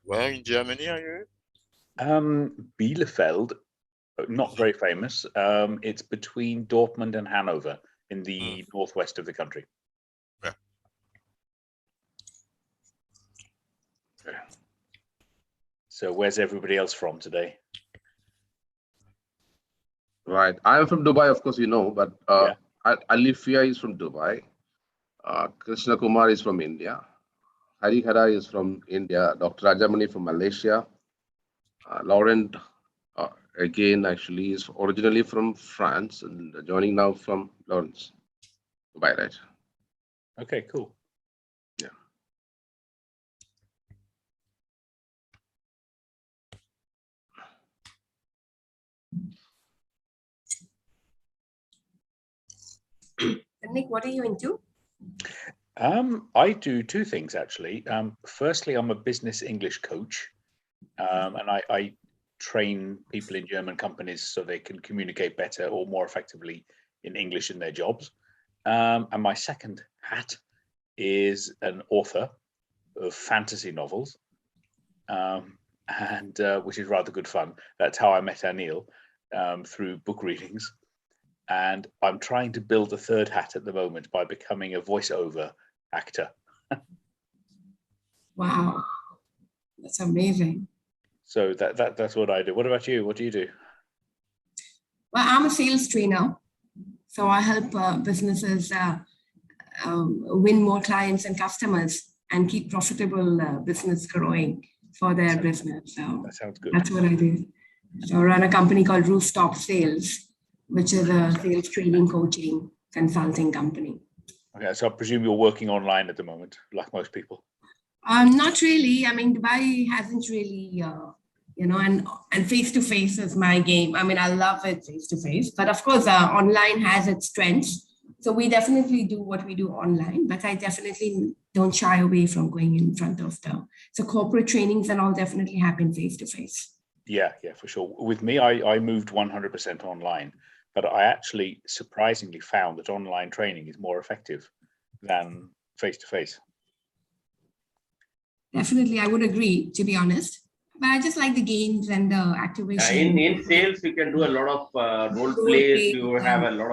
Where in Germany are you? Bielefeld, not very famous. It's between Dortmund and Hanover in the northwest of the country. Yeah. So where's everybody else from today? Right. I am from Dubai, of course, you know, but Alifia is from Dubai. Krishna Kumar is from India. Harihara is from India. Dr. Rajamani from Malaysia. Laurent, again, actually, is originally from France and joining now from Lawrence, Dubai, right? Okay, cool. Yeah. Nick, what are you into? I do two things actually. Firstly, I'm a business English coach, and I train people in German companies so they can communicate better or more effectively in English in their jobs. And my second hat is an author of fantasy novels, and which is rather good fun. That's how I met Anil, through book readings. And I'm trying to build a third hat at the moment by becoming a voiceover actor. Wow, that's amazing. So that's what I do. What about you? What do you do? Well, I'm a sales trainer. So I help businesses win more clients and customers and keep profitable business growing for their business. So that sounds good. That's what I do. So I run a company called Rooftop Sales, which is a sales training, coaching, consulting company. Okay, so I presume you're working online at the moment, like most people. Not really. I mean, Dubai hasn't really, and face-to-face is my game. I mean, I love it face-to-face, but of course, online has its strengths. So we definitely do what we do online, but I definitely don't shy away from going in front of so corporate trainings and all definitely happen face-to-face. Yeah, for sure. With me, I moved 100% online, but I actually surprisingly found that online training is more effective than face-to-face. Definitely, I would agree, to be honest. But I just like the games and the activation. In sales, you can do a lot of role plays. You have a lot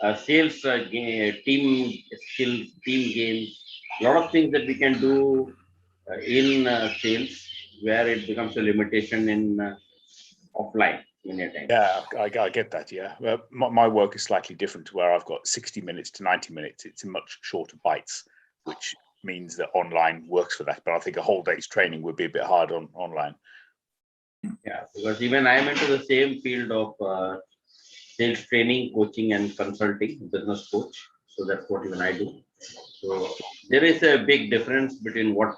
of sales team skills, team games, a lot of things that we can do in sales, where it becomes a limitation in offline many times. Yeah, I get that. Yeah, well, my work is slightly different to where I've got 60 minutes to 90 minutes. It's in much shorter bites, which means that online works for that. But I think a whole day's training would be a bit hard online. Yeah, because even I am into the same field of sales training, coaching, and consulting, business coach. So that's what even I do. So there is a big difference between what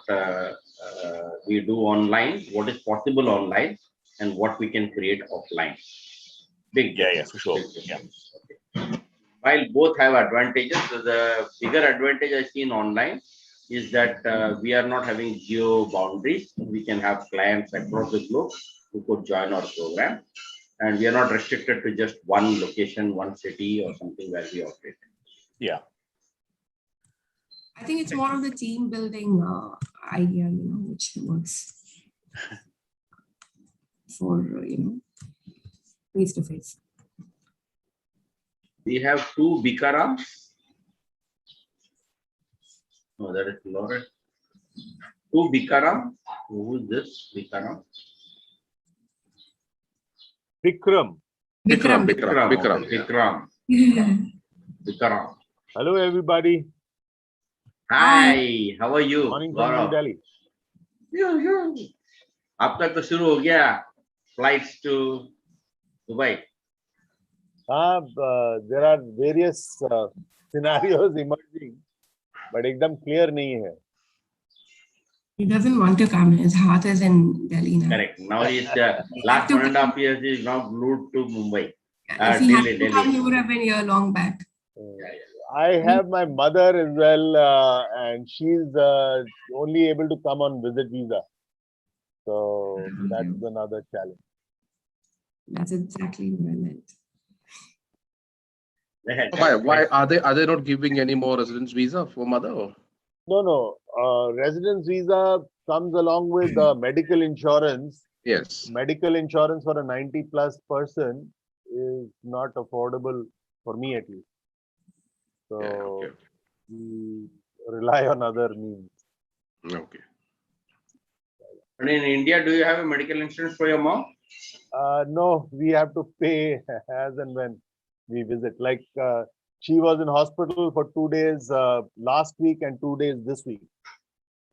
we do online, what is possible online, and what we can create offline. Big difference. Yeah, for sure. Yeah. Okay. While both have advantages, the bigger advantage I see in online is that we are not having geo boundaries. We can have clients across the globe who could join our program, and we are not restricted to just one location, one city, or something where we operate. Yeah. I think it's more of the team building idea, which works for, face to face. We have two Bikarams. Oh, that is Laura. Two Bikaram. Who is this Bikaram? Bikram. Bikaram. Hello, everybody. Hi, how are you? Morning from New Delhi. अब तक तो शुरू हो गया flights to Dubai. There are various scenarios emerging, but एकदम clear नहीं है. He doesn't want to come. His heart is in Delhi now. Correct. Now he's last 1.5 years is now glued to Mumbai. If he had to come, he would have been here long back. I have my mother as well, and she's only able to come on visit visa. So that's another challenge. That's exactly what I meant. Why are they not giving any more residence visa for mother? Or? No. Residence visa comes along with medical insurance. Yes. Medical insurance for a 90+ person is not affordable for me at least. So Yeah, okay. we rely on other means. Okay. And in India, do you have a medical insurance for your mom? No, we have to pay as and when we visit. Like she was in hospital for 2 days last week and 2 days this week.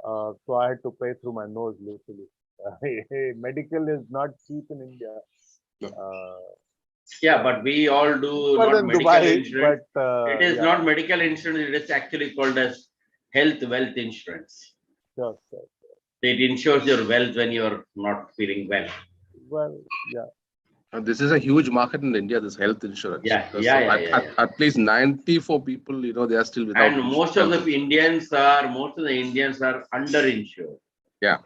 So I had to pay through my nose literally. Medical is not cheap in India. Yeah, but we all do Cheaper not than medical Dubai, insurance. but It is yeah, not medical insurance. It is actually called as health wealth insurance. sure. It insures your wealth when you are not feeling well. Well, yeah. This is a huge market in India, this health insurance. Yeah, Because yeah. at least 94 people, they are still without And most of the Indians are underinsured. Yeah.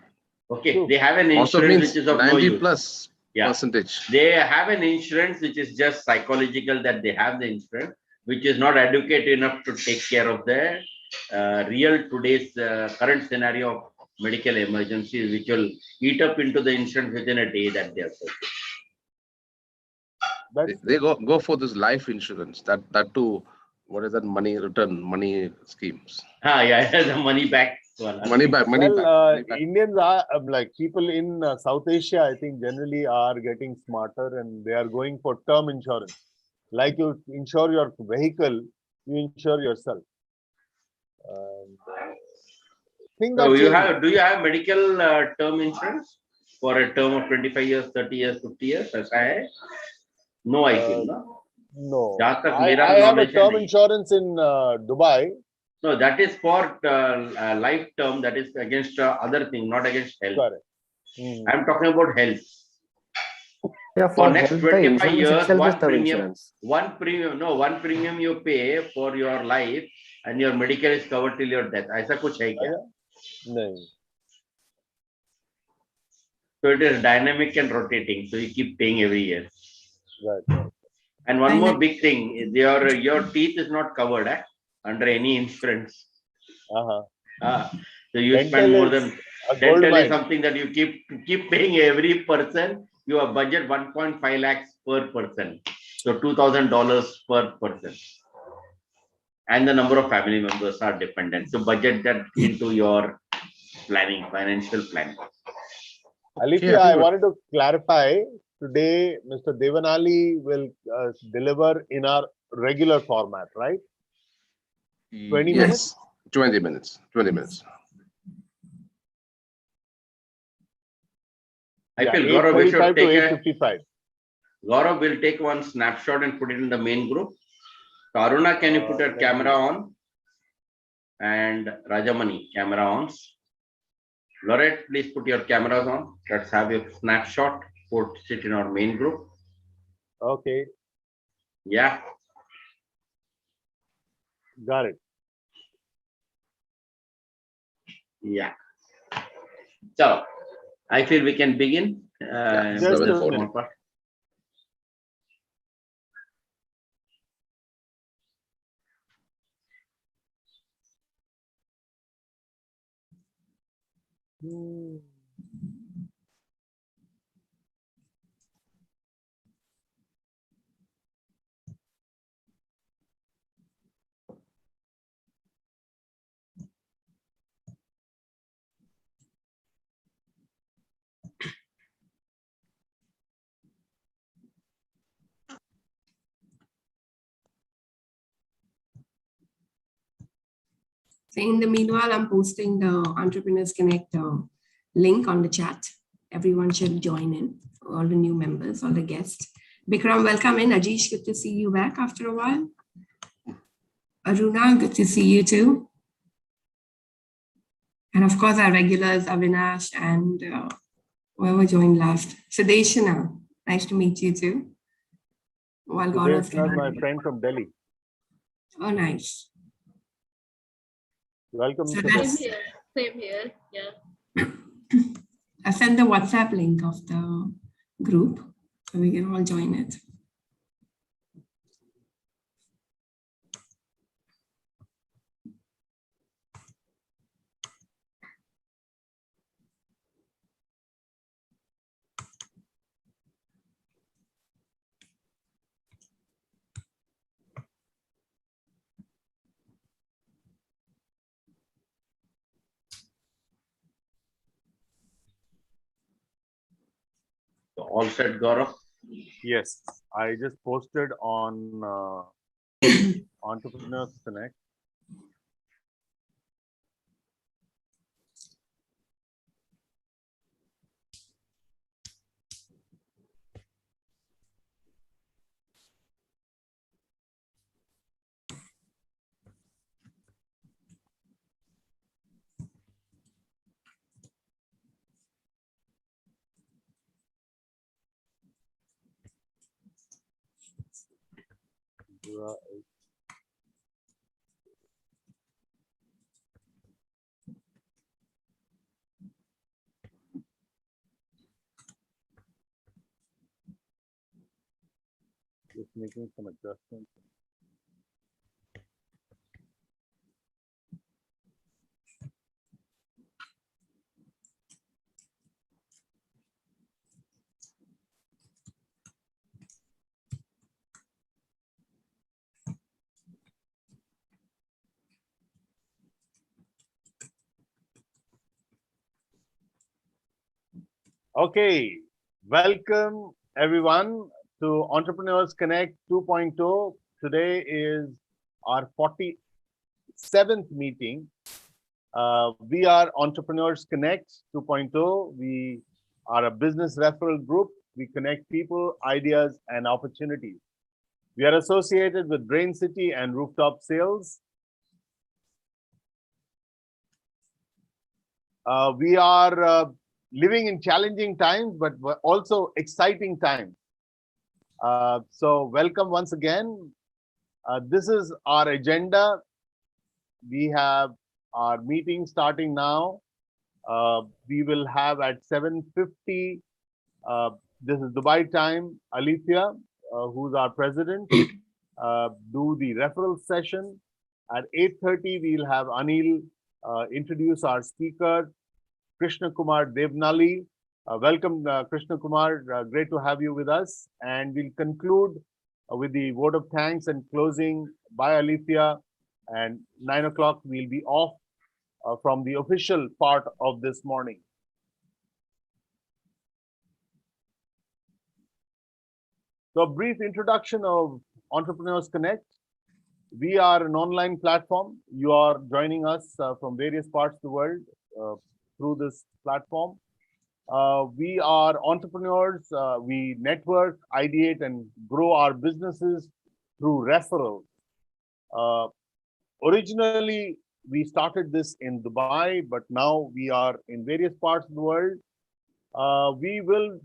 Okay, True. they have an Also insurance means which is of no 90 use. plus Yeah. percentage. They have an insurance which is just psychological that they have the insurance, which is not adequate enough to take care of the real today's current scenario of medical emergencies, which will eat up into the insurance within a day that they are purchasing. They go for this life insurance. That too. What is that money schemes? Yeah, the money back. Money back. Indians are like people in South Asia, I think generally are getting smarter and they are going for term insurance. Like you insure your vehicle, you insure yourself. So do you have medical term insurance for a term of 25 years, 30 years, 50 years? As I no, I feel no. I I have a term insurance in Dubai. No, that is for life term. That is against other thing, not against health. Correct. I'm talking about health. Yeah, for next health, 25 years, one insurance. premium you pay for your life and your medical is covered till your death. ऐसा कुछ है क्या? नहीं. So it is dynamic and rotating. So you keep paying every year. Right. And one more big thing, your teeth is not covered under any insurance. So you dental spend more than dental is mine. something that you keep paying every person. Your budget 1.5 lakhs per person, so $2,000 per person, and the number of family members are dependent. So budget that into your planning, financial planning. Alithia, I wanted to clarify. Today, Mr. Devanali will deliver in our regular format, right? 20 minutes? 20 minutes. 20 minutes. I feel Gaurav we should take 8:55. Gaurav will take one snapshot and put it in the main group. Karuna, can you put your camera on? And Rajamani, camera on. Lorette, please put your cameras on. Let's have your snapshot. Put it in our main group. Okay. Yeah. Got it. Yeah. So I feel we can begin. Just a minute. So in the meanwhile, I'm posting the Entrepreneurs Connect link on the chat. Everyone should join in, all the new members, all the guests. Bikram, welcome in. Ajish, good to see you back after a while. Aruna, good to see you too. And of course, our regulars, Avinash and whoever joined last. Sadeshana, nice to meet you too. While Sadeshana, my friend from Delhi. Oh, nice. Welcome. So Same here. Yeah. I sent the WhatsApp link of the group so we can all join it. So all set, Gaurav? Yes, I just posted on Entrepreneurs Connect. Just making some adjustments. Okay, welcome everyone to Entrepreneurs Connect 2.0. Today is our 47th meeting. We are Entrepreneurs Connect 2.0. We are a business referral group. We connect people, ideas, and opportunities. We are associated with Brain City and Rooftop Sales. We are living in challenging times, but also exciting times. So welcome once again. This is our agenda. We have our meeting starting now. We will have at 7:50. This is Dubai time. Alithia, who's our president, do the referral session. At 8:30, we'll have Anil introduce our speaker, Krishna Kumar Devnali. Welcome, Krishna Kumar. Great to have you with us. And we'll conclude with the vote of thanks and closing by Alithia. And 9 o'clock, we'll be off from the official part of this morning. So, a brief introduction of Entrepreneurs Connect. We are an online platform. You are joining us from various parts of the world through this platform. We are entrepreneurs. We network, ideate, and grow our businesses through referrals. Originally, we started this in Dubai, but now we are in various parts of the world. We will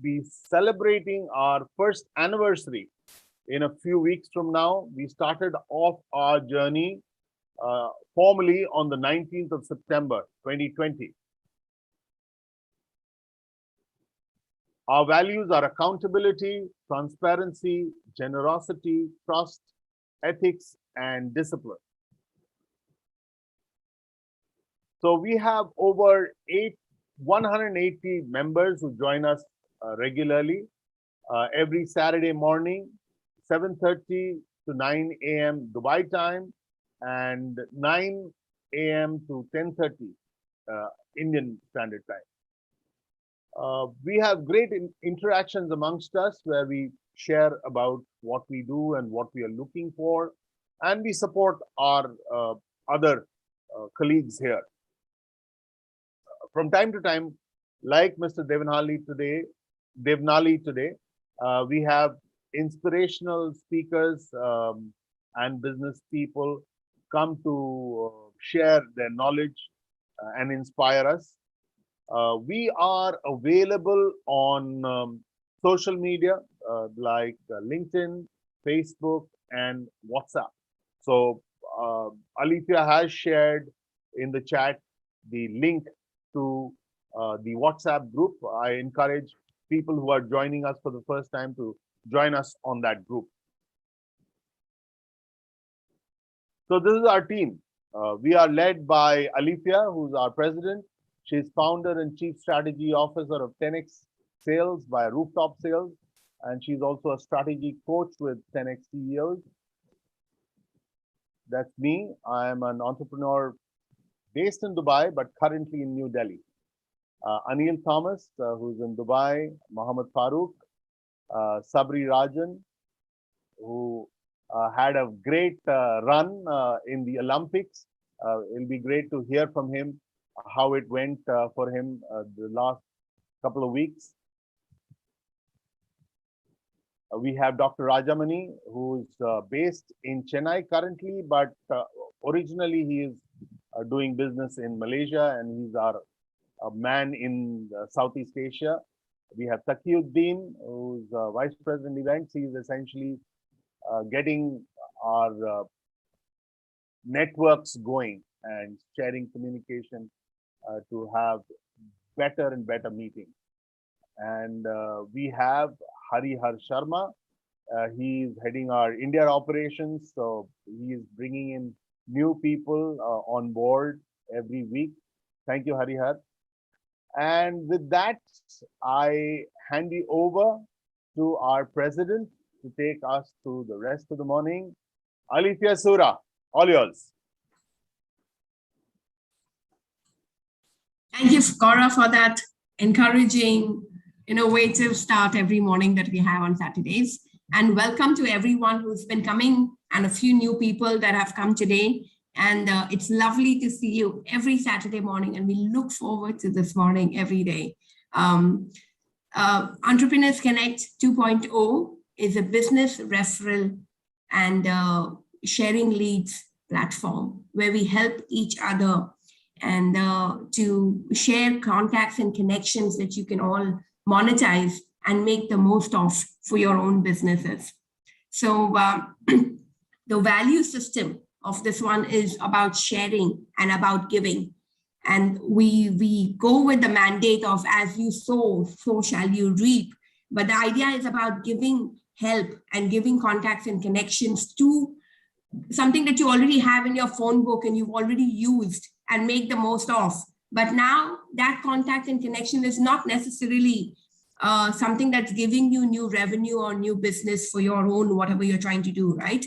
be celebrating our first anniversary in a few weeks from now. We started off our journey formally on the 19th of September, 2020. Our values are accountability, transparency, generosity, trust, ethics, and discipline. So we have over 180 members who join us regularly every Saturday morning, 7:30 to 9 a.m. Dubai time, and 9 a.m. to 10:30 Indian Standard Time. We have great interactions amongst us where we share about what we do and what we are looking for, and we support our other colleagues here. From time to time, like Mr. Devnali today, we have inspirational speakers and business people come to share their knowledge and inspire us. We are available on social media like LinkedIn, Facebook, and WhatsApp. So Alithia has shared in the chat the link to the WhatsApp group. I encourage people who are joining us for the first time to join us on that group. So this is our team. We are led by Alithia, who's our president. She's founder and chief strategy officer of 10x Sales by Rooftop Sales. And she's also a strategy coach with 10x CEOs. That's me. I am an entrepreneur based in Dubai, but currently in New Delhi. Anil Thomas, who's in Dubai, Mohammed Farooq, Sabri Rajan, who had a great run in the Olympics. It'll be great to hear from him how it went for him the last couple of weeks. We have Dr. Rajamani, who's based in Chennai currently, but originally he is doing business in Malaysia, and he's our man in Southeast Asia. We have Taqiyuddin, who's Vice President Events. He's essentially getting our networks going and sharing communication to have better and better meetings. And we have Harihar Sharma. He's heading our India operations. So he is bringing in new people on board every week. Thank you, Harihar. And with that, I hand you over to our president to take us through the rest of the morning. Alifia Sura, all yours. Thank you, Gaurav, for that encouraging, innovative start every morning that we have on Saturdays. And welcome to everyone who's been coming and a few new people that have come today. And it's lovely to see you every Saturday morning, and we look forward to this morning every day. Entrepreneurs Connect 2.0 is a business referral and sharing leads platform where we help each other and to share contacts and connections that you can all monetize and make the most of for your own businesses. So the value system of this one is about sharing and about giving. And we go with the mandate of as you sow, so shall you reap. But the idea is about giving help and giving contacts and connections to something that you already have in your phone book and you've already used and make the most of. But now that contact and connection is not necessarily something that's giving you new revenue or new business for your own, whatever you're trying to do, right?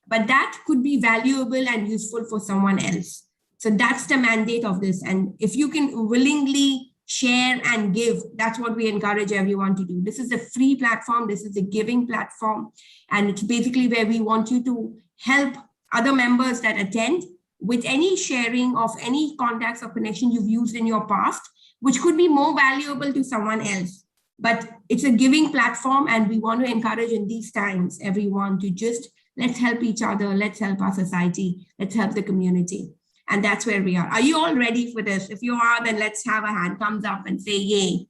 But that could be valuable and useful for someone else. So that's the mandate of this. And if you can willingly share and give, that's what we encourage everyone to do. This is a free platform. This is a giving platform. And it's basically where we want you to help other members that attend with any sharing of any contacts or connection you've used in your past, which could be more valuable to someone else. But it's a giving platform, and we want to encourage in these times everyone to just let's help each other, let's help our society, let's help the community. And that's where we are. Are you all ready for this? If you are, then let's have a hand thumbs up and say yay.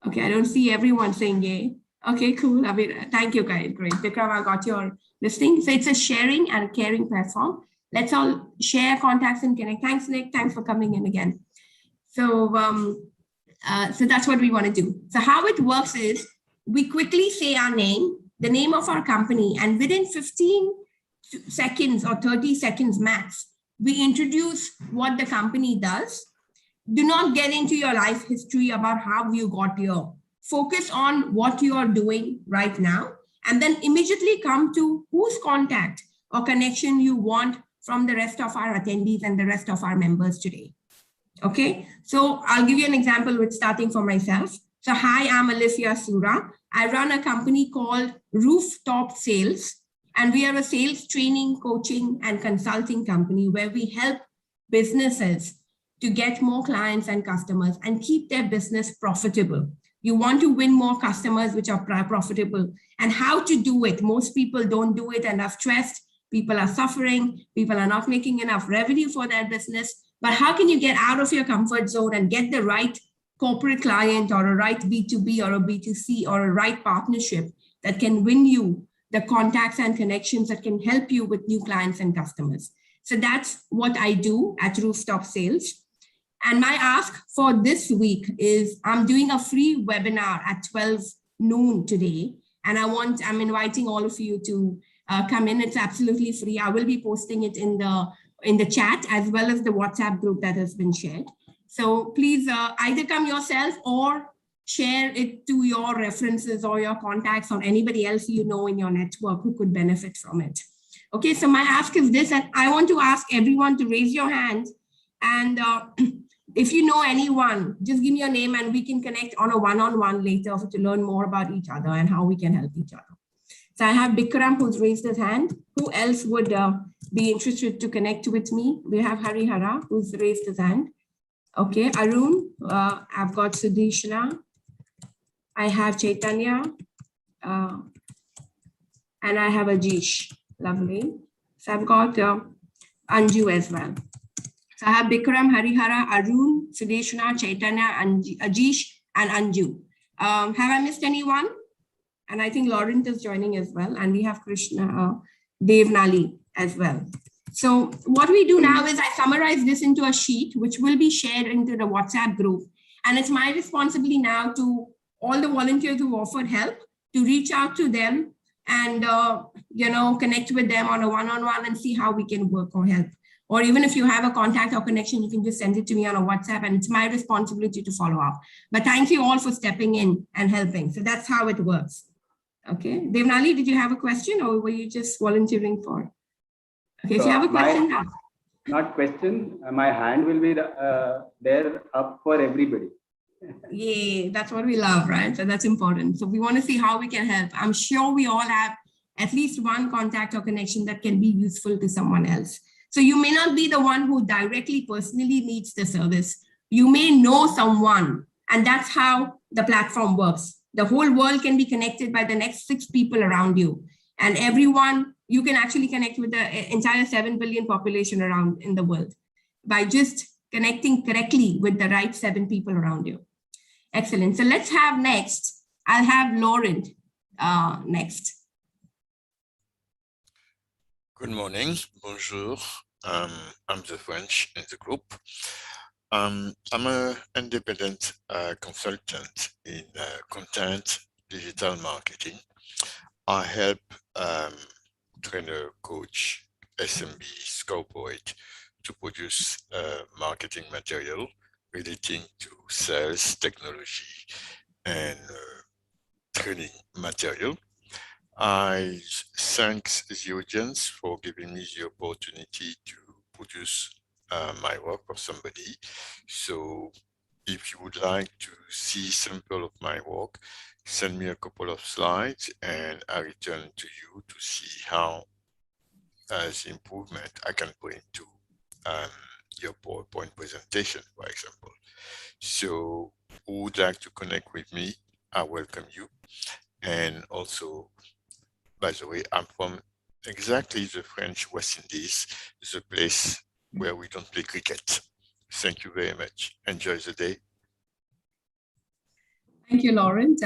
Okay, I don't see everyone saying yay. Okay, cool. I mean, thank you guys. Great. Vikram, I got your listing. So it's a sharing and caring platform. Let's all share contacts and connect. Thanks, Nick. Thanks for coming in again. So, so that's what we want to do. So how it works is we quickly say our name, the name of our company, and within 15 seconds or 30 seconds max, we introduce what the company does. Do not get into your life history about how you got here. Focus on what you are doing right now, and then immediately come to whose contact or connection you want from the rest of our attendees and the rest of our members today. Okay, so I'll give you an example with starting for myself. So hi, I'm Alifia Sura. I run a company called Rooftop Sales, and we are a sales training, coaching, and consulting company where we help businesses to get more clients and customers and keep their business profitable. You want to win more customers which are profitable, and how to do it. Most people don't do it and are stressed. People are suffering. People are not making enough revenue for their business. But how can you get out of your comfort zone and get the right corporate client or a right B2B or a B2C or a right partnership that can win you the contacts and connections that can help you with new clients and customers? So that's what I do at Rooftop Sales. And my ask for this week is I'm doing a free webinar at 12 noon today. And I'm inviting all of you to come in. It's absolutely free. I will be posting it in the chat as well as the WhatsApp group that has been shared. So please either come yourself or share it to your references or your contacts or anybody else you know in your network who could benefit from it. Okay, so my ask is this, and I want to ask everyone to raise your hand and if you know anyone, just give me your name and we can connect on a one-on-one later to learn more about each other and how we can help each other. So I have Bikram who's raised his hand. Who else would be interested to connect with me? We have Harihara who's raised his hand. Okay, Arun, I've got Sudeshna. I have Chaitanya. And I have Ajish. Lovely. So I've got Anju as well. So I have Bikram, Harihara, Arun, Sudeshna, Chaitanya, and Ajish, and Anju. Have I missed anyone? And I think Laurent is joining as well. And we have Krishna, Devnali as well. So what we do now is I summarize this into a sheet, which will be shared into the WhatsApp group. And it's my responsibility now to all the volunteers who offered help to reach out to them and, connect with them on a one-on-one and see how we can work or help. Or even if you have a contact or connection, you can just send it to me on a WhatsApp and it's my responsibility to follow up. But thank you all for stepping in and helping. So that's how it works. Okay. Devnali, did you have a question or were you just volunteering for? Okay, if you have a question now. Not question, my hand will be there up for everybody. Yeah, that's what we love, right? So that's important. So we want to see how we can help. I'm sure we all have at least one contact or connection that can be useful to someone else. So you may not be the one who directly personally needs the service. You may know someone, and that's how the platform works. The whole world can be connected by the next 6 people around you. And everyone, you can actually connect with the entire 7 billion population around in the world by just connecting correctly with the right 7 people around you. Excellent. So let's have next, I'll have Laurent next. Good morning, bonjour. I'm the French in the group. I'm an independent consultant in content digital marketing. I help trainer, coach, SMBs, corporate to produce marketing material relating to sales, technology, and training material. I thank the audience for giving me the opportunity to produce my work for somebody. So if you would like to see sample of my work, send me a couple of slides and I return to you to see how as improvement I can bring to your PowerPoint presentation, for example. So who would like to connect with me, I welcome you. And also, by the way, I'm from exactly the French West Indies, the place where we don't play cricket. Thank you very much. Enjoy the day. Thank you, Laurent.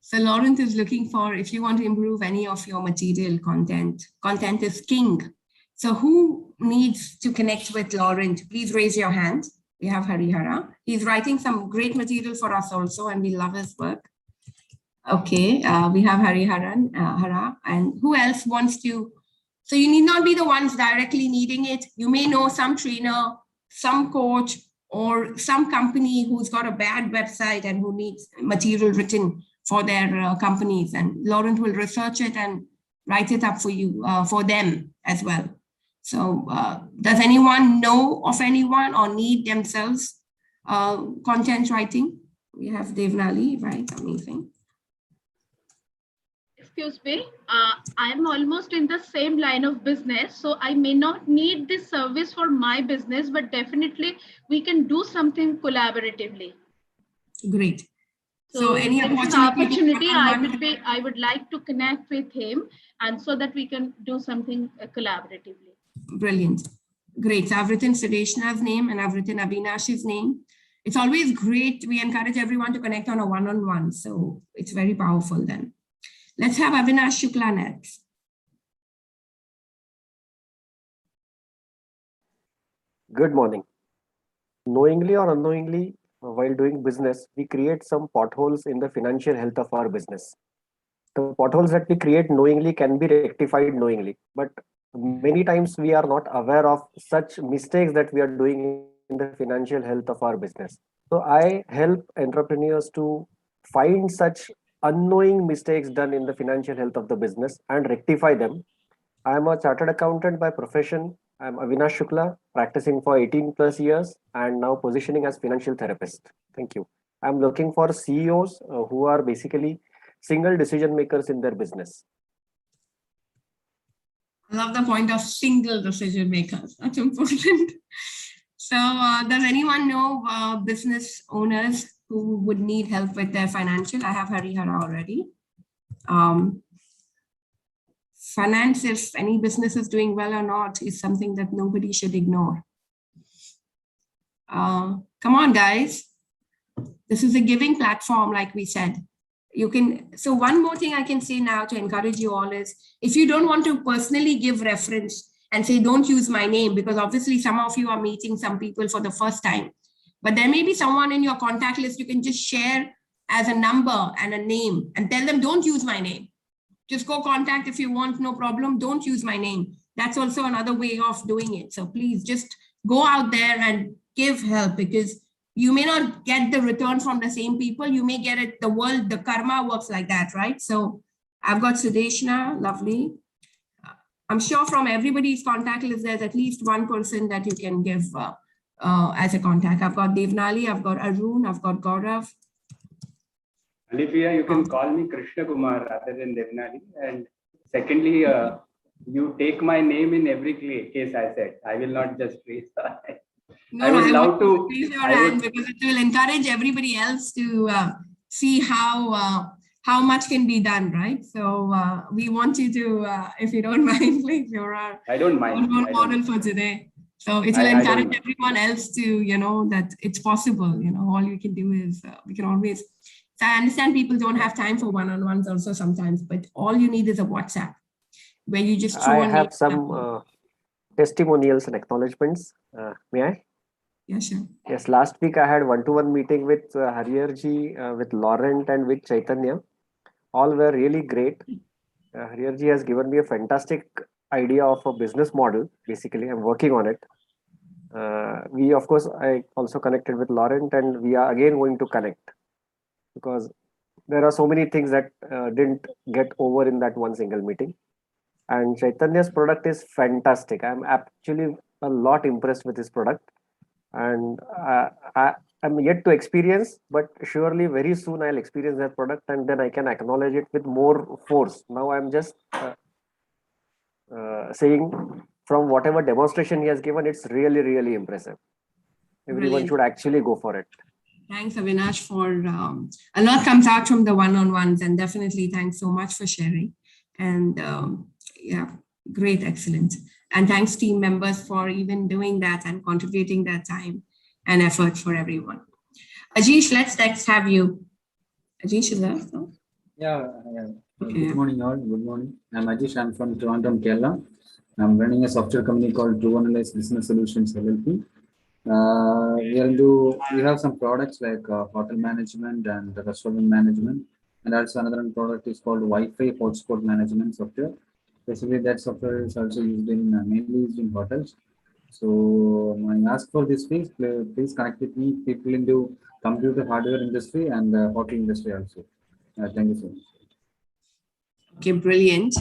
So Laurent is looking for, if you want to improve any of your material content is king. So who needs to connect with Laurent? Please raise your hand. We have Harihara. He's writing some great material for us also, and we love his work. Okay, we have Hara, and who else wants to? So you need not be the ones directly needing it. You may know some trainer, some coach, or some company who's got a bad website and who needs material written for their companies. And Laurent will research it and write it up for you, for them as well. So does anyone know of anyone or need themselves content writing? We have Devnali, right? Amazing. Excuse me, I'm almost in the same line of business, so I may not need this service for my business, but definitely we can do something collaboratively. Great. So any opportunity I would like to connect with him, and so that we can do something collaboratively. Brilliant. Great. So I've written Sudeshna's name and I've written Avinash's name. It's always great. We encourage everyone to connect on a one-on-one. So it's very powerful then. Let's have Avinash Shukla next. Good morning. Knowingly or unknowingly, while doing business, we create some potholes in the financial health of our business. The potholes that we create knowingly can be rectified knowingly, but many times we are not aware of such mistakes that we are doing in the financial health of our business. So I help entrepreneurs to find such unknowing mistakes done in the financial health of the business and rectify them. I am a chartered accountant by profession, I'm Avinash Shukla, practicing for 18 plus years and now positioning as financial therapist. Thank you. I'm looking for CEOs who are basically single decision makers in their business. I love the point of single decision makers. That's important. So does anyone know business owners who would need help with their financial? I have Harihara already. Finance, if any business is doing well or not, is something that nobody should ignore. Come on, guys. This is a giving platform, like we said. You can, so one more thing I can say now to encourage you all is, if you don't want to personally give reference and say, don't use my name, because obviously some of you are meeting some people for the first time, but there may be someone in your contact list you can just share as a number and a name and tell them, don't use my name. Just go contact if you want, no problem. Don't use my name. That's also another way of doing it. So please just go out there and give help, because you may not get the return from the same people. You may get it, the world, the karma works like that, right? So I've got Sudeshna, lovely. I'm sure from everybody's contact list, there's at least one person that you can give as a contact. I've got Devnali, I've got Arun, I've got Gaurav. Olivia, you can call me Krishna Kumar rather than Devnali. And secondly, you take my name in every case, I said. I will not just raise the hand. No, I would love to raise your hand because it will encourage everybody else to see how much can be done, right? So we want you to, if you don't mind, please, you're our model for today. So it will encourage everyone else to, you know, that it's possible. You know, all you can do is we can always. So I understand people don't have time for one-on-ones also sometimes, but all you need is a WhatsApp where you just throw. I have some testimonials and acknowledgements. May I? Yeah, sure. Yes, last week I had one-to-one meeting with Hariyarji, with Laurent and with Chaitanya. All were really great. Hariyarji has given me a fantastic idea of a business model. Basically, I'm working on it. Of course, I also connected with Laurent, and we are again going to connect because there are so many things that didn't get over in that one single meeting. And Chaitanya's product is fantastic. I'm actually a lot impressed with his product. And I'm yet to experience, but surely very soon I'll experience that product and then I can acknowledge it with more force. Now I'm just saying from whatever demonstration he has given, it's really, really impressive. Everyone should actually go for it. Thanks, Avinash, for a lot comes out from the one-on-ones, and definitely thanks so much for sharing. And yeah, great, excellent. And thanks team members for even doing that and contributing that time and effort for everyone. Ajish, let's next have you. Ajish is there? No? Yeah. Okay. Good morning all. Good morning. I'm Ajish. I'm from Toronto, Kerala. I'm running a software company called True Analyze Business Solutions LLP. We have some products like hotel management and restaurant management, and also another product is called Wi-Fi hotspot management software. Basically, that software is also used in mainly used in hotels. So I ask for this, please connect with me, people into computer hardware industry and hotel industry also. Thank you so much. Okay, brilliant.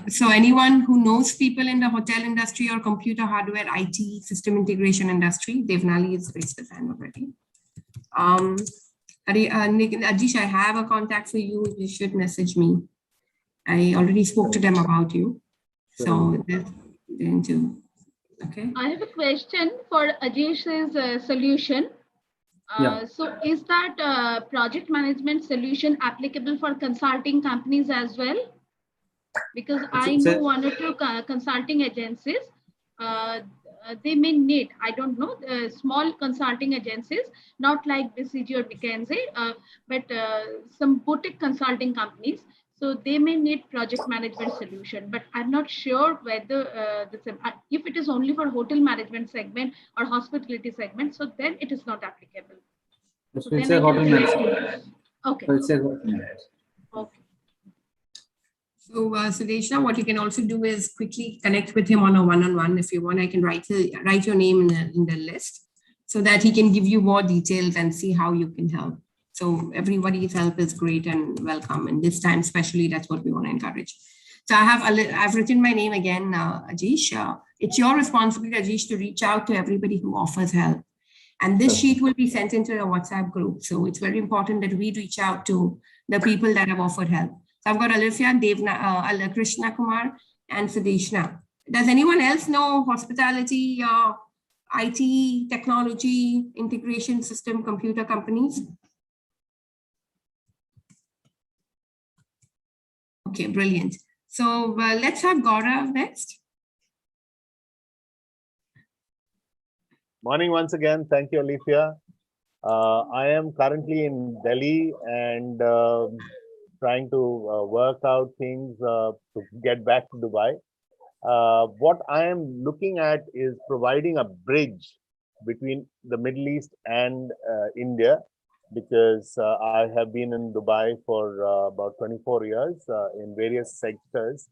So anyone who knows people in the hotel industry or computer hardware, IT, system integration industry, Devnali is raised his hand already. Ajish, I have a contact for you. You should message me. I already spoke to them about you. So then too. Okay. I have a question for Ajish's solution. So is that project management solution applicable for consulting companies as well? Because I know one or two consulting agencies, they may need, I don't know, small consulting agencies, not like BCG or McKinsey, but some boutique consulting companies. So they may need project management solution, but I'm not sure whether if it is only for hotel management segment or hospitality segment, so then it is not applicable. So it's a hotel management. Okay. So it's a hotel management. Okay. So Sudeshna, what you can also do is quickly connect with him on a one-on-one. If you want, I can write your name in the list so that he can give you more details and see how you can help. So everybody's help is great and welcome. And this time, especially, that's what we want to encourage. So I've written my name again, Ajish. It's your responsibility, Ajish, to reach out to everybody who offers help. And this sheet will be sent into a WhatsApp group. So it's very important that we reach out to the people that have offered help. So I've got Alifia, Krishna Kumar, and Sudeshna. Does anyone else know hospitality, IT, technology, integration system, computer companies? Okay, brilliant. So let's have Gaurav next. Morning once again. Thank you, Alifia. I am currently in Delhi and trying to work out things to get back to Dubai. What I am looking at is providing a bridge between the Middle East and India, because I have been in Dubai for about 24 years in various sectors.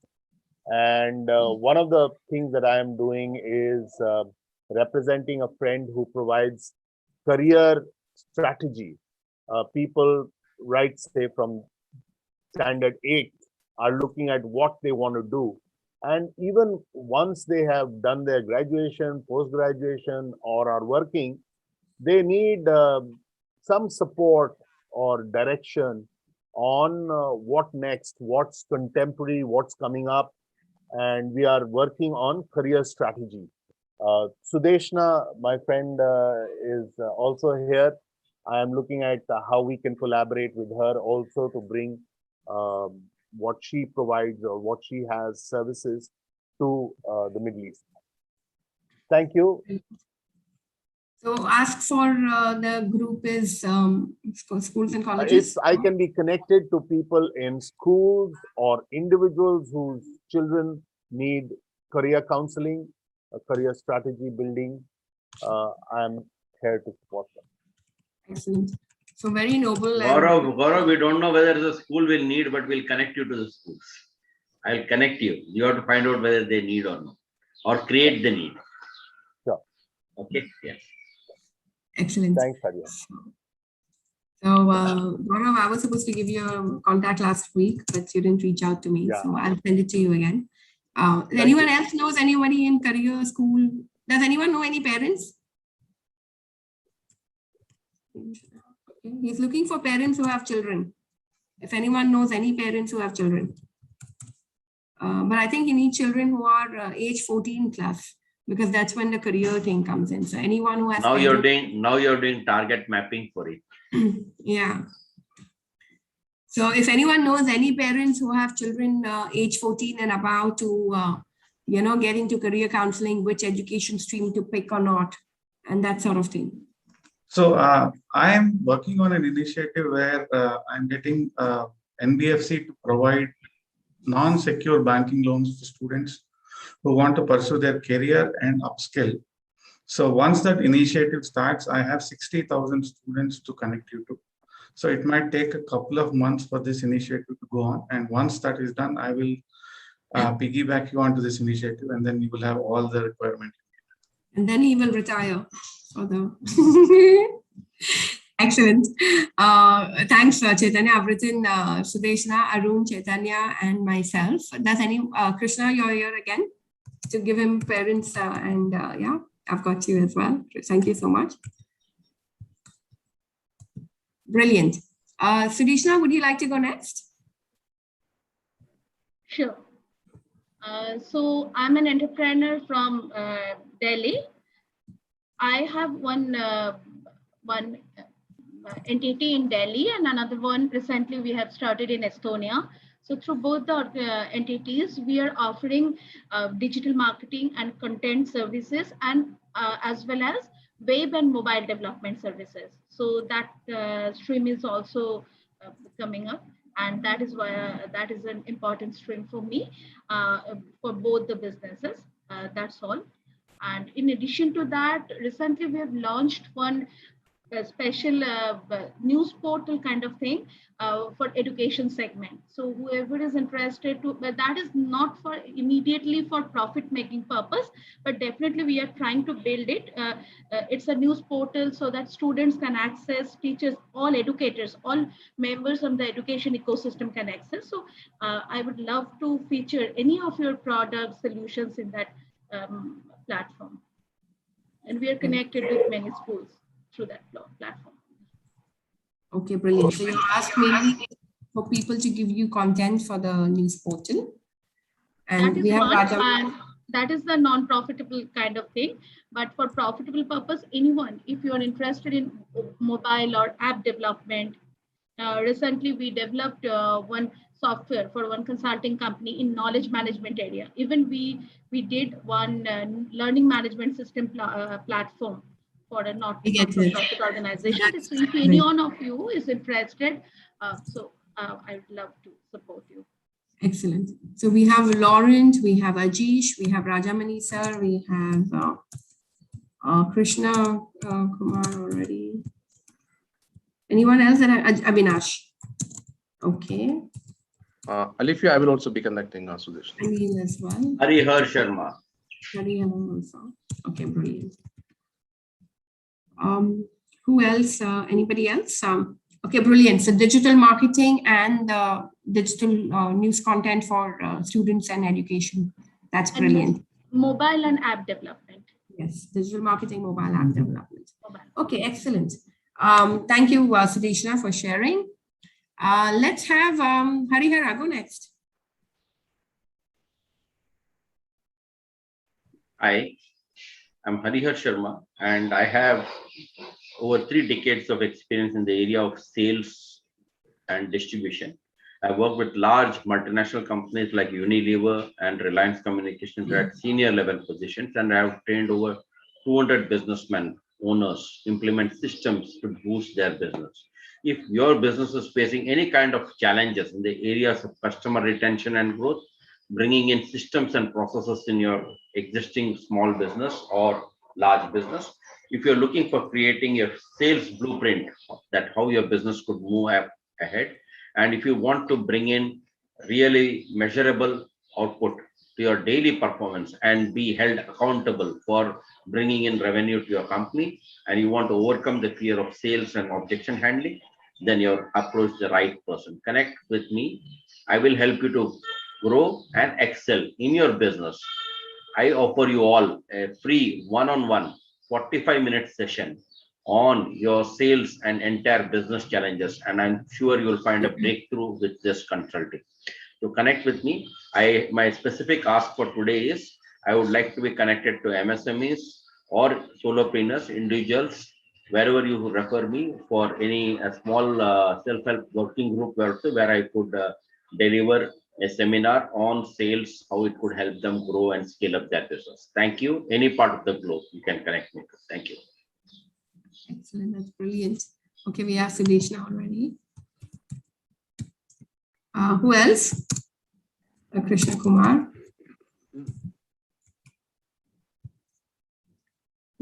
And one of the things that I am doing is representing a friend who provides career strategy. People, right, say from standard 8 are looking at what they want to do. And even once they have done their graduation, post-graduation, or are working, they need some support or direction on what next, what's contemporary, what's coming up. And we are working on career strategy. Sudeshna, my friend, is also here. I am looking at how we can collaborate with her also to bring what she provides or what she has services to the Middle East. Thank you. So ask for the group is for schools and colleges. I can be connected to people in schools or individuals whose children need career counseling, career strategy building. I'm here to support them. Excellent. So very noble. Gaurav, we don't know whether the school will need, but we'll connect you to the schools. I'll connect you. You have to find out whether they need or not, or create the need. Sure. Okay. Yes. Excellent. Thanks, Hadia. So, Gaurav, I was supposed to give you a contact last week, but you didn't reach out to me. Yeah. So I'll send it to you again. Anyone else knows anybody in career school? Does anyone know any parents? Okay. He's looking for parents who have children. If anyone knows any parents who have children. But I think he needs children who are age 14 plus, because that's when the career thing comes in. So anyone who has now you're doing target mapping for it. Yeah. So if anyone knows any parents who have children age 14 and about to get into career counseling, which education stream to pick or not, and that sort of thing. So I am working on an initiative where I'm getting NBFC to provide non-secure banking loans to students who want to pursue their career and upskill. So once that initiative starts, I have 60,000 students to connect you to. So it might take a couple of months for this initiative to go on. And once that is done, I will piggyback you onto this initiative, and then you will have all the requirements. And then he will retire. Excellent. Thanks, Chaitanya. I've written Sudeshna, Arun, Chaitanya, and myself. Does any Krishna, you're here again to give him parents and yeah, I've got you as well. Thank you so much. Brilliant. Sudeshna, would you like to go next? Sure. So I'm an entrepreneur from Delhi. I have one entity in Delhi and another one recently we have started in Estonia. So through both the entities, we are offering digital marketing and content services, and as well as web and mobile development services. So that stream is also coming up, and that is why that is an important stream for me for both the businesses. That's all. And in addition to that, recently we have launched one a special news portal kind of thing for education segment. So whoever is interested to, but that is not for immediately for profit making purpose, but definitely we are trying to build it. It's a news portal so that students can access, teachers, all educators, all members of the education ecosystem can access. So I would love to feature any of your product solutions in that platform. And we are connected with many schools through that platform. Okay, brilliant. So you asked me for people to give you content for the news portal. And that we have one, and that is the non-profitable kind of thing. But for profitable purpose, anyone, if you are interested in mobile or app development, recently we developed one software for one consulting company in knowledge management area. Even we did one learning management system platform for a not-for-profit organization. So if any one of you is interested, I would love to support you. Excellent. So we have Laurent, we have Ajish, we have Rajamani sir, we have Krishna Kumar already. Anyone else? Avinash. Okay. Alifia, I will also be connecting Sudesh. Anil as well. Harihar Sharma. Harihar also. Okay, brilliant. Who else? Anybody else? Okay, brilliant. So digital marketing and digital news content for students and education. That's brilliant. And mobile and app development. Yes, digital marketing, mobile app development. Okay, excellent. Thank you, Sudeshna, for sharing. Let's have Harihara go next. Hi, I'm Harihar Sharma, and I have over 3 decades of experience in the area of sales and distribution. I work with large multinational companies like Unilever and Reliance Communications at senior level positions, and I have trained over 200 businessmen, owners, implement systems to boost their business. If your business is facing any kind of challenges in the areas of customer retention and growth, bringing in systems and processes in your existing small business or large business, if you're looking for creating a sales blueprint that how your business could move ahead, and if you want to bring in really measurable output to your daily performance and be held accountable for bringing in revenue to your company, and you want to overcome the fear of sales and objection handling, then you're approach the right person. Connect with me. I will help you to grow and excel in your business. I offer you all a free one-on-one 45-minute session on your sales and entire business challenges, and I'm sure you'll find a breakthrough with this consulting. To connect with me, my specific ask for today is I would like to be connected to MSMEs or solopreneurs, individuals, wherever you refer me for any small self-help working group where I could deliver a seminar on sales, how it could help them grow and scale up their business. Thank you. Any part of the globe, you can connect me to. Thank you. Excellent. That's brilliant. Okay, we have Sudeshna already. Who else? Krishna Kumar.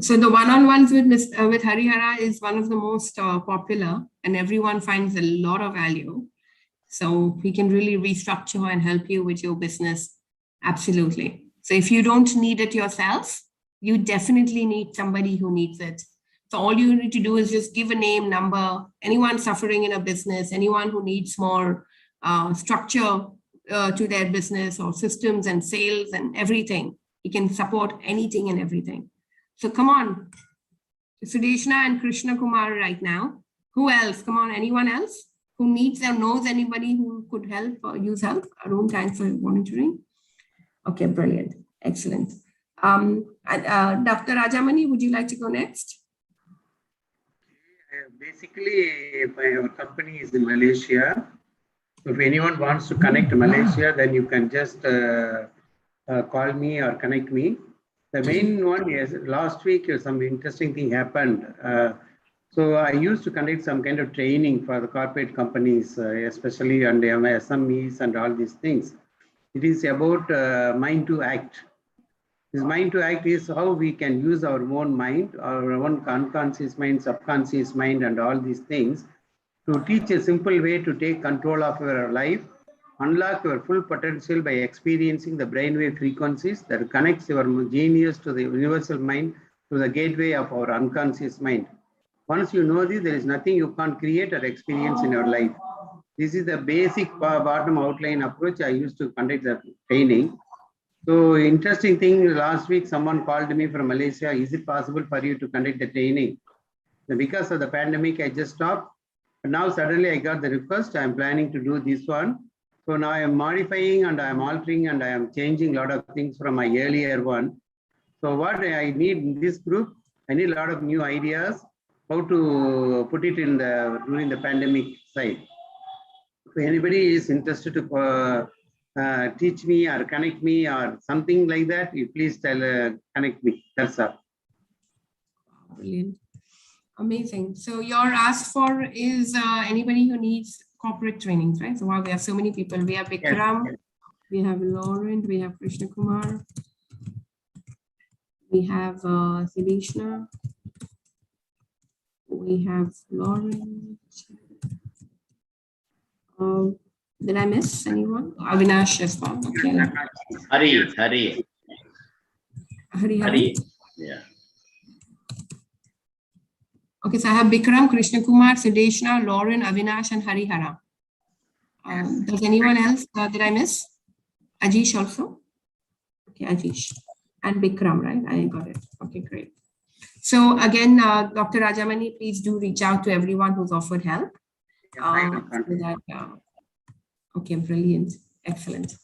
So the one-on-ones with Harihara is one of the most popular, and everyone finds a lot of value. So we can really restructure and help you with your business. Absolutely. So if you don't need it yourself, you definitely need somebody who needs it. So all you need to do is just give a name, number, anyone suffering in a business, anyone who needs more structure to their business or systems and sales and everything. You can support anything and everything. So come on, Sudeshna and Krishna Kumar right now. Who else? Come on, anyone else who needs or knows anybody who could help or use help? Arun, thanks for volunteering. Okay, brilliant. Excellent. Dr. Rajamani, would you like to go next? Basically, our company is in Malaysia. If anyone wants to connect to Malaysia, then you can just call me or connect me. The main one is last week some interesting thing happened. So I used to conduct some kind of training for the corporate companies, especially on the SMEs and all these things. It is about mind to act. This mind to act is how we can use our own mind, our own unconscious mind, subconscious mind, and all these things to teach a simple way to take control of your life, unlock your full potential by experiencing the brainwave frequencies that connects your genius to the universal mind, to the gateway of our unconscious mind. Once you know this, there is nothing you can't create or experience in your life. This is the basic bottom outline approach I used to conduct the training. So interesting thing, last week someone called me from Malaysia, is it possible for you to conduct the training? Because of the pandemic, I just stopped. But now suddenly I got the request, I'm planning to do this one. So now I am modifying and I am altering and I am changing a lot of things from my earlier one. So what I need in this group, I need a lot of new ideas, how to put it in during the pandemic side. If anybody is interested to teach me or connect me or something like that, you please connect me. That's all. Brilliant. Amazing. So your asked for is anybody who needs corporate trainings, right? So wow, we have so many people. We have Vikram, yes. We have Lauren, we have Krishna Kumar, we have Sibishna, we have Lauren. Did I miss anyone? Avinash as well. Okay. Hari. Yeah. Okay, so I have Bikram, Krishna Kumar, Sudeshna, Lauren, Avinash, and Harihara. Does anyone else, did I miss? Ajish also? Okay, Ajish. And Bikram, right? I got it. Okay, great. So again, Dr. Rajamani, please do reach out to everyone who's offered help. Okay, brilliant. Excellent.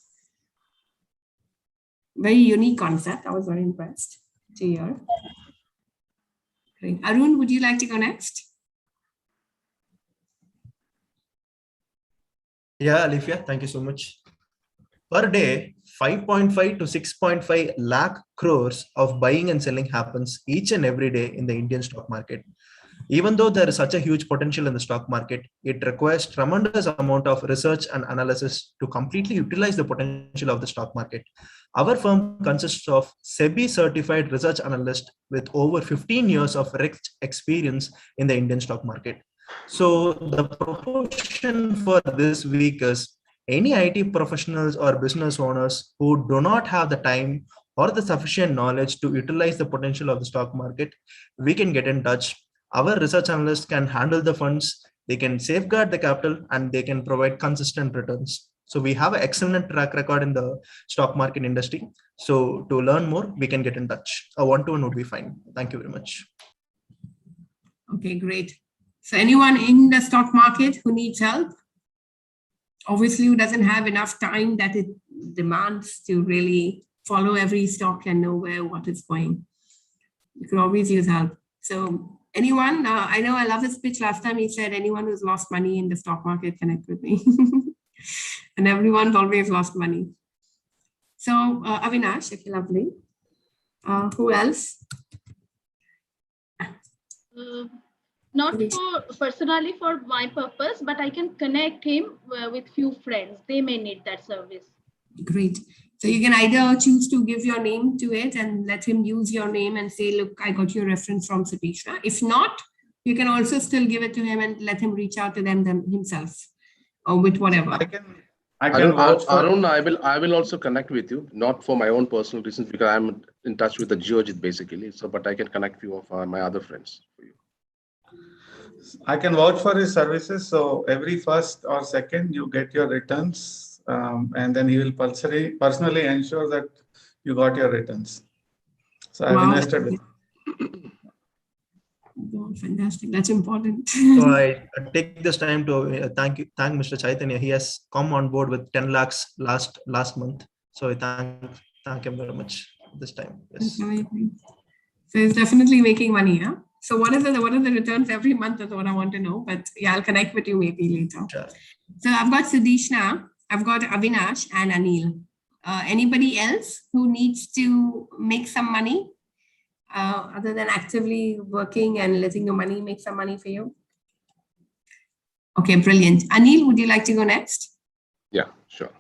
Very unique concept. I was very impressed to hear. Great. Arun, would you like to go next? Yeah, Alifia, thank you so much. Per day, 5.5 to 6.5 lakh crores of buying and selling happens each and every day in the Indian stock market. Even though there is such a huge potential in the stock market, it requires tremendous amount of research and analysis to completely utilize the potential of the stock market. Our firm consists of SEBI certified research analyst with over 15 years of rich experience in the Indian stock market. So the proportion for this week is any IT professionals or business owners who do not have the time or the sufficient knowledge to utilize the potential of the stock market, we can get in touch. Our research analysts can handle the funds, they can safeguard the capital, and they can provide consistent returns. So we have an excellent track record in the stock market industry. So to learn more, we can get in touch. A one-to-one would be fine. Thank you very much. Okay, great. So anyone in the stock market who needs help, obviously who doesn't have enough time that it demands to really follow every stock and know what is going, you can always use help. So anyone, I know I love his speech last time. He said, anyone who's lost money in the stock market, connect with me. And everyone's always lost money. So Avinash, okay, lovely. Who else? Not for personally for my purpose, but I can connect him with few friends. They may need that service. Great. So you can either choose to give your name to it and let him use your name and say, look, I got your reference from Satishna. If not, you can also still give it to him and let him reach out to them himself or with whatever. Arun, I will also connect with you, not for my own personal reasons, because I'm in touch with the Geojit basically. So, but I can connect you with my other friends for you. I can vouch for his services. So every first or second, you get your returns, and then he will personally ensure that you got your returns. So I've invested with. Oh, fantastic! That's important. So I take this time to thank Mr. Chaitanya. He has come on board with 10 lakhs last month. So I thank him very much this time. Yes. So he's definitely making money, huh? So what are the returns every month is what I want to know. But yeah, I'll connect with you maybe later. Sure. So I've got Sudeshna, I've got Avinash and Anil. Anybody else who needs to make some money other than actively working and letting your money make some money for you? Okay, brilliant. Anil, would you like to go next? Yeah, sure.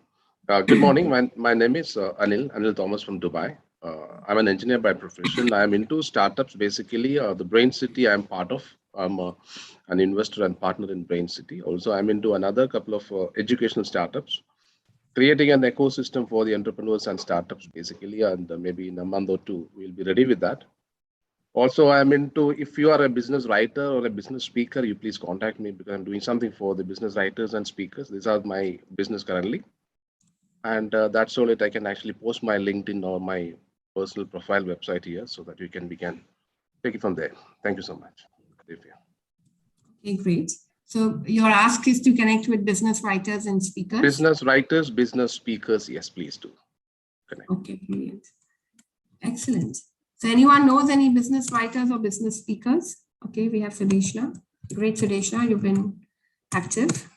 Good morning. My name is Anil Thomas from Dubai. I'm an engineer by profession. I'm into startups, basically. The Brain City I'm part of. I'm an investor and partner in Brain City. Also, I'm into another couple of educational startups, creating an ecosystem for the entrepreneurs and startups, basically. And maybe in a month or two, we'll be ready with that. Also, I'm into, if you are a business writer or a business speaker, you please contact me, because I'm doing something for the business writers and speakers. These are my business currently. And that's all it. I can actually post my LinkedIn or my personal profile website here, so that we can take it from there. Thank you so much. Okay, great. So your ask is to connect with business writers and speakers? Business writers, business speakers, yes, please do. Connect. Okay, brilliant. Excellent. So anyone knows any business writers or business speakers? Okay, we have Sudeshna. Great, Sudeshna, you've been active.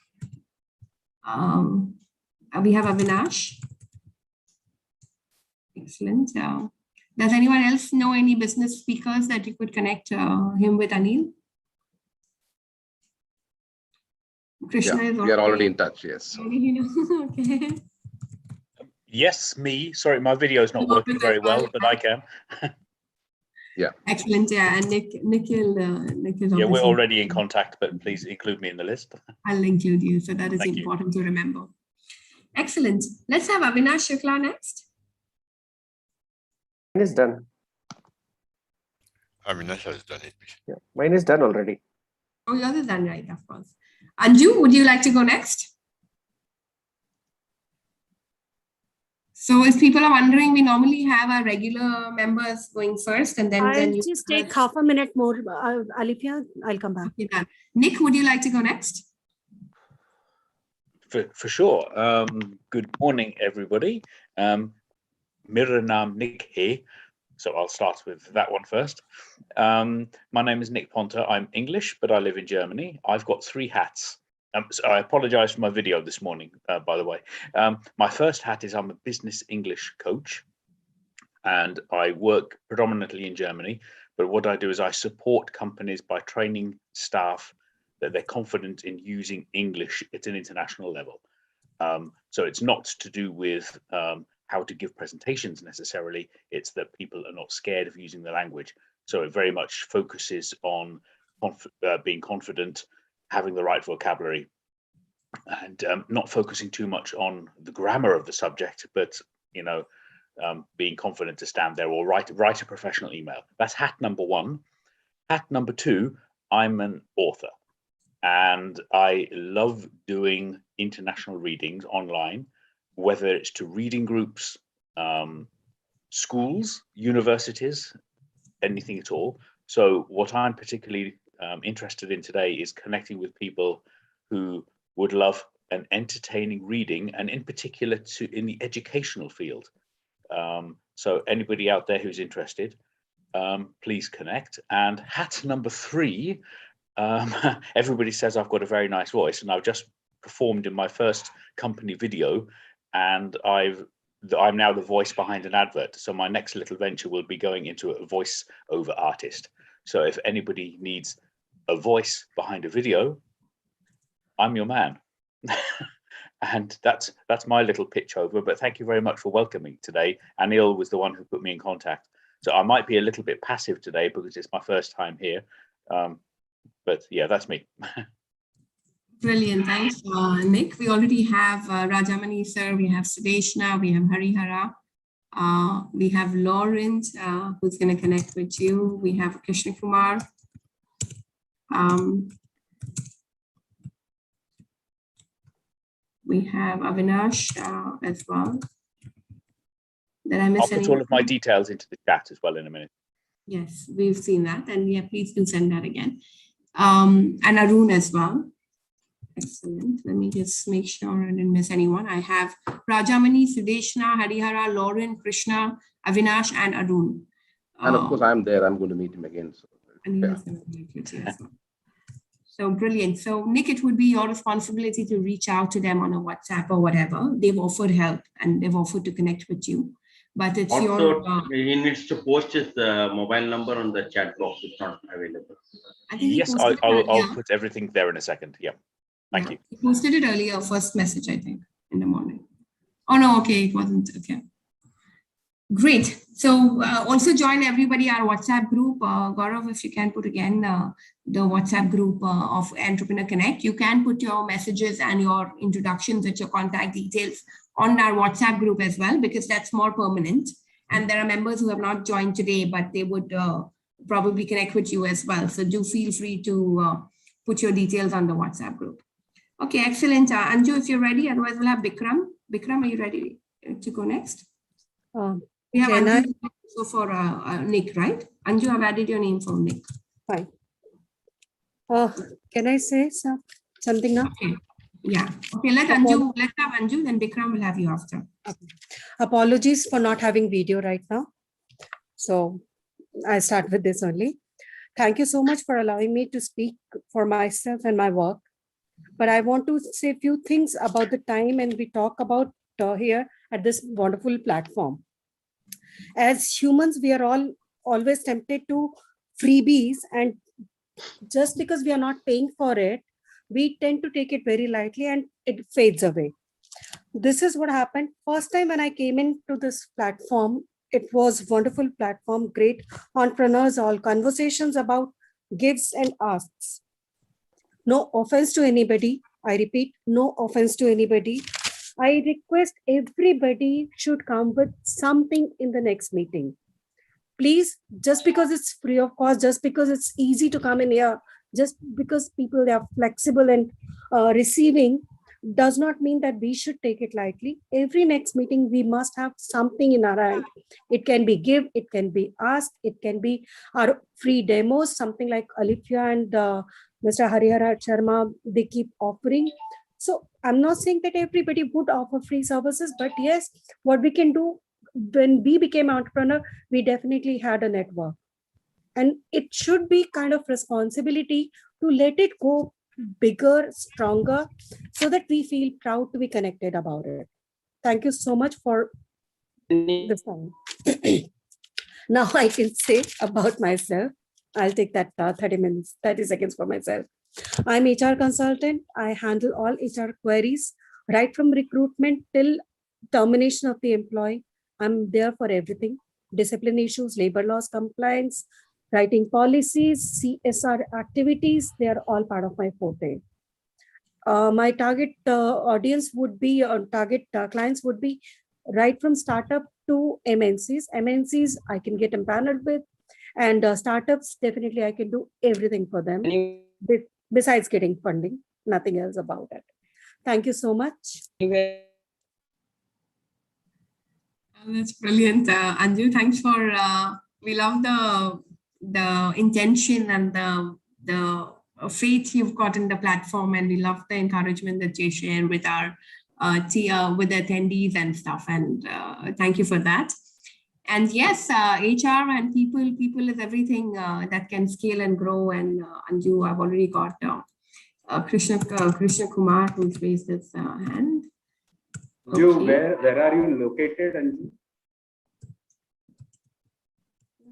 We have Avinash. Excellent. Does anyone else know any business speakers that you could connect him with, Anil? Krishna Yeah, is we are already in touch, yes. Okay. Yes, me. Sorry, my video is not working very well, but I can. Yeah. Excellent. Yeah, and Nikhil is yeah, we're already in contact, but please include me in the list. I'll include you. So that is important to remember. Excellent. Let's have Avinash Shukla next. Mine is done. Avinash has done it. Yeah, mine is done already. Oh, yours is done, right, of course. Anju, would you like to go next? So if people are wondering, we normally have our regular members going first, and then I'll just take half a minute more. Alifia, I'll come back. Okay, done. Nick, would you like to go next? For sure. Good morning, everybody. Mera naam Nick hai. So I'll start with that one first. My name is Nick Ponter. I'm English, but I live in Germany. I've got 3 hats. So I apologize for my video this morning, by the way. My first hat is I'm a business English coach, and I work predominantly in Germany. But what I do is I support companies by training staff that they're confident in using English at an international level. So it's not to do with how to give presentations necessarily. It's that people are not scared of using the language. So it very much focuses on being confident, having the right vocabulary, and not focusing too much on the grammar of the subject, but being confident to stand there or write a professional email. That's hat number 1. Hat number 2, I'm an author, and I love doing international readings online, whether it's to reading groups, schools, universities, anything at all. So what I'm particularly interested in today is connecting with people who would love an entertaining reading, and in particular in the educational field. So anybody out there who's interested, please connect. And hat number 3, everybody says I've got a very nice voice, and I've just performed in my first company video, and I'm now the voice behind an advert. So my next little venture will be going into a voice-over artist. So if anybody needs a voice behind a video, I'm your man. And that's my little pitch over. But thank you very much for welcoming today. Anil was the one who put me in contact. So I might be a little bit passive today because it's my first time here. But yeah, that's me. Brilliant. Thanks, Nick. We already have Rajamani sir, we have Sudeshna, we have Harihara, we have Lawrence, who's going to connect with you. We have Krishna Kumar. We have Avinash as well. Did I miss I'll put all of my details into the chat as well in a minute. Yes, we've seen that. And yeah, please do send that again. And Arun as well. Excellent. Let me just make sure I didn't miss anyone. I have Rajamani, Sudeshna, Harihara, Lauren, Krishna, Avinash, and Arun. And of course, I'm there. I'm going to meet him again. So, yeah. So brilliant. So Nick, it would be your responsibility to reach out to them on a WhatsApp or whatever. They've offered help and they've offered to connect with you. But it's also, he needs to post his mobile number on the chat box. It's not available. Yes, I'll put everything there in a second. Yeah. Thank you. He posted it earlier, first message, I think, in the morning. Oh, no, okay, it wasn't. Okay. Great. So also join everybody our WhatsApp group. Gaurav, if you can put again the WhatsApp group of Entrepreneur Connect. You can put your messages and your introductions and your contact details on our WhatsApp group as well, because that's more permanent. And there are members who have not joined today, but they would probably connect with you as well. So do feel free to put your details on the WhatsApp group. Okay, excellent. Anju, if you're ready, otherwise we'll have Bikram. Bikram, are you ready to go next? We have Anju also for Nick, right? Anju, I've added your name for Nick. Fine. Can I say something now? Okay. Yeah. Okay, let's have Anju, then Bikram will have you after. Okay. Apologies for not having video right now. So I start with this only. Thank you so much for allowing me to speak for myself and my work. But I want to say a few things about the time and we talk about here at this wonderful platform. As humans, we are all always tempted to freebies, and just because we are not paying for it, we tend to take it very lightly and it fades away. This is what happened first time when I came into this platform. It was wonderful platform, great entrepreneurs, all conversations about gives and asks. No offense to anybody. I repeat, no offense to anybody. I request everybody should come with something in the next meeting. Please, just because it's free of cost, just because it's easy to come in here, just because people they are flexible and receiving, does not mean that we should take it lightly. Every next meeting, we must have something in our hand. It can be give, it can be ask, it can be our free demos, something like Alifia and Mr. Harihara Sharma, they keep offering. So I'm not saying that everybody would offer free services, but yes, what we can do when we became entrepreneur, we definitely had a network. And it should be kind of responsibility to let it go bigger, stronger, so that we feel proud to be connected about it. Thank you so much for this time. Now I can say about myself. I'll take that 30 seconds for myself. I'm HR consultant. I handle all HR queries, right from recruitment till termination of the employee. I'm there for everything. Discipline issues, labor laws, compliance, writing policies, CSR activities, they are all part of my forte. My target audience would be, target clients would be right from startup to MNCs. MNCs I can get empaneled with, and startups, definitely I can do everything for them. Besides getting funding, nothing else about it. Thank you so much. That's brilliant, Anju. Thanks for, we love the intention and the faith you've got in the platform, and we love the encouragement that you share with our with the attendees and stuff. And thank you for that. And yes, HR and people is everything that can scale and grow. And Anju, I've already got Krishna Kumar, who's raised his hand. Anju, where are you located, Anju?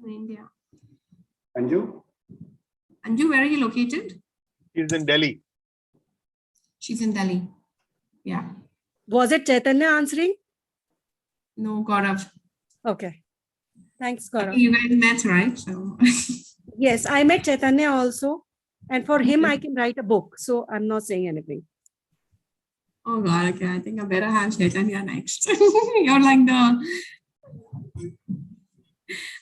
In India. Anju? Anju, where are you located? She's in Delhi. She's in Delhi. Yeah. Was it Chaitanya answering? No, Gaurav. Okay. Thanks, Gaurav. You guys met, right? So. Yes, I met Chaitanya also. And for him, I can write a book. So I'm not saying anything. Oh God, okay. I think I better have Chaitanya next. You're like the...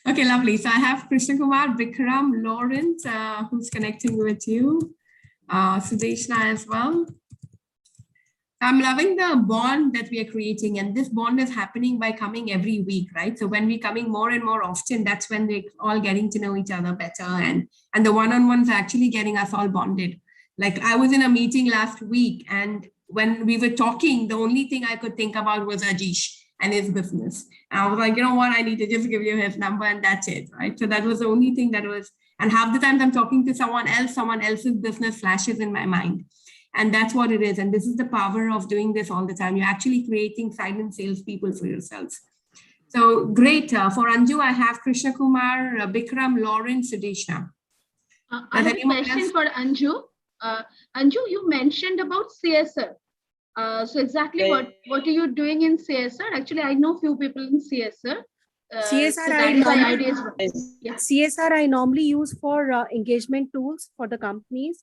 Okay, lovely. So I have Krishna Kumar, Vikram, Lawrence, who's connecting with you. Sudeshna as well. I'm loving the bond that we are creating, and this bond is happening by coming every week, right? So when we're coming more and more often, that's when we're all getting to know each other better, and the one-on-ones are actually getting us all bonded. Like I was in a meeting last week, and when we were talking, the only thing I could think about was Ajish and his business. And I was like, you know what, I need to just give you his number and that's it, right? So that was the only thing that was, and half the times I'm talking to someone else's business flashes in my mind. And that's what it is. And this is the power of doing this all the time. You're actually creating silent salespeople for yourselves. So great. For Anju, I have Krishna Kumar, Bikram, Lawrence, Sudeshna. I have a question for Anju. Anju, you mentioned about CSR. So exactly what are you doing in CSR? Actually, I know few people in CSR. CSR, so that's why idea is, CSR I normally use for engagement tools for the companies,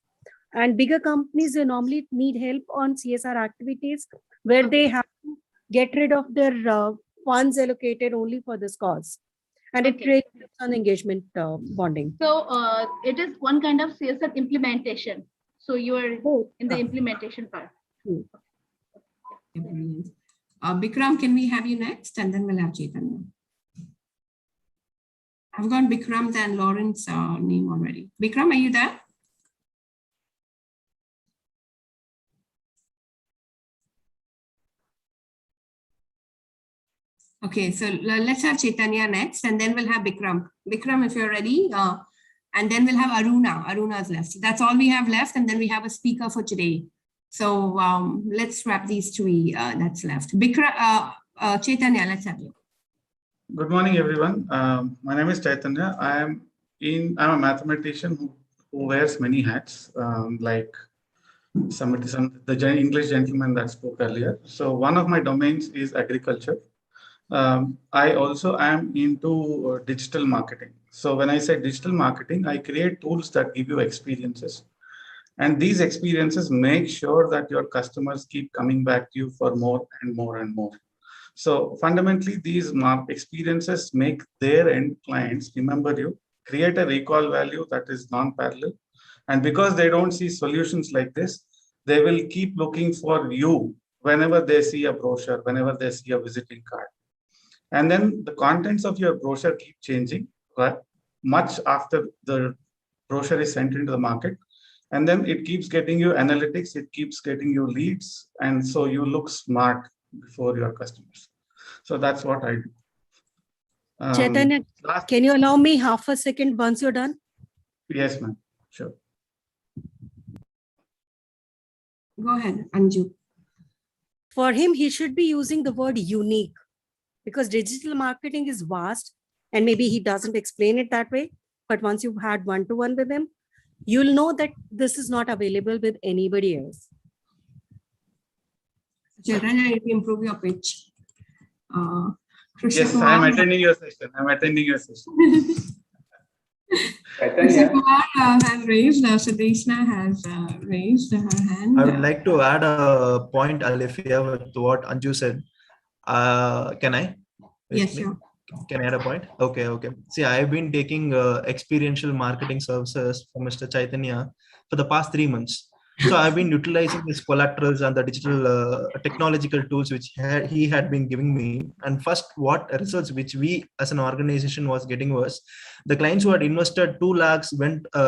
and bigger companies, they normally need help on CSR activities where they have to get rid of their funds allocated only for this cause. And it creates an engagement bonding. So it is one kind of CSR implementation. So you are in the implementation part. Brilliant. Bikram, can we have you next? And then we'll have Chaitanya. I've got Bikram and Lauren's name already. Bikram, are you there? Okay, so let's have Chaitanya next, and then we'll have Bikram. Bikram, if you're ready, and then we'll have Aruna. Aruna's left. That's all we have left, and then we have a speaker for today. So let's wrap these three that's left. Bikram, Chaitanya, let's have you. Good morning, everyone. My name is Chaitanya. I'm a mathematician who wears many hats, like the English gentleman that spoke earlier. So one of my domains is agriculture. I also am into digital marketing. So when I say digital marketing, I create tools that give you experiences. And these experiences make sure that your customers keep coming back to you for more and more and more. So fundamentally, these experiences make their end clients remember you, create a recall value that is non-parallel. And because they don't see solutions like this, they will keep looking for you whenever they see a brochure, whenever they see a visiting card. And then the contents of your brochure keep changing, right? Much after the brochure is sent into the market. And then it keeps getting you analytics, it keeps getting you leads. And so you look smart before your customers. So that's what I do. Chaitanya, can you allow me half a second once you're done? Yes, ma'am. Sure. Go ahead, Anju. For him, he should be using the word unique, because digital marketing is vast and maybe he doesn't explain it that way. But once you've had one-to-one with him, you'll know that this is not available with anybody else. Chaitanya, if you improve your pitch. Yes, I'm attending your session. I'm attending your session. Krishna Kumar has raised, Sudeshna has raised her hand. I would like to add a point, Alifia, with what Anju said. Can I? Yes, sure. Can I add a point? Okay. See, I've been taking experiential marketing services from Mr. Chaitanya for the past 3 months. So I've been utilizing his collaterals and the digital technological tools which he had been giving me. And first, what results which we as an organization was getting was the clients who had invested 2 lakhs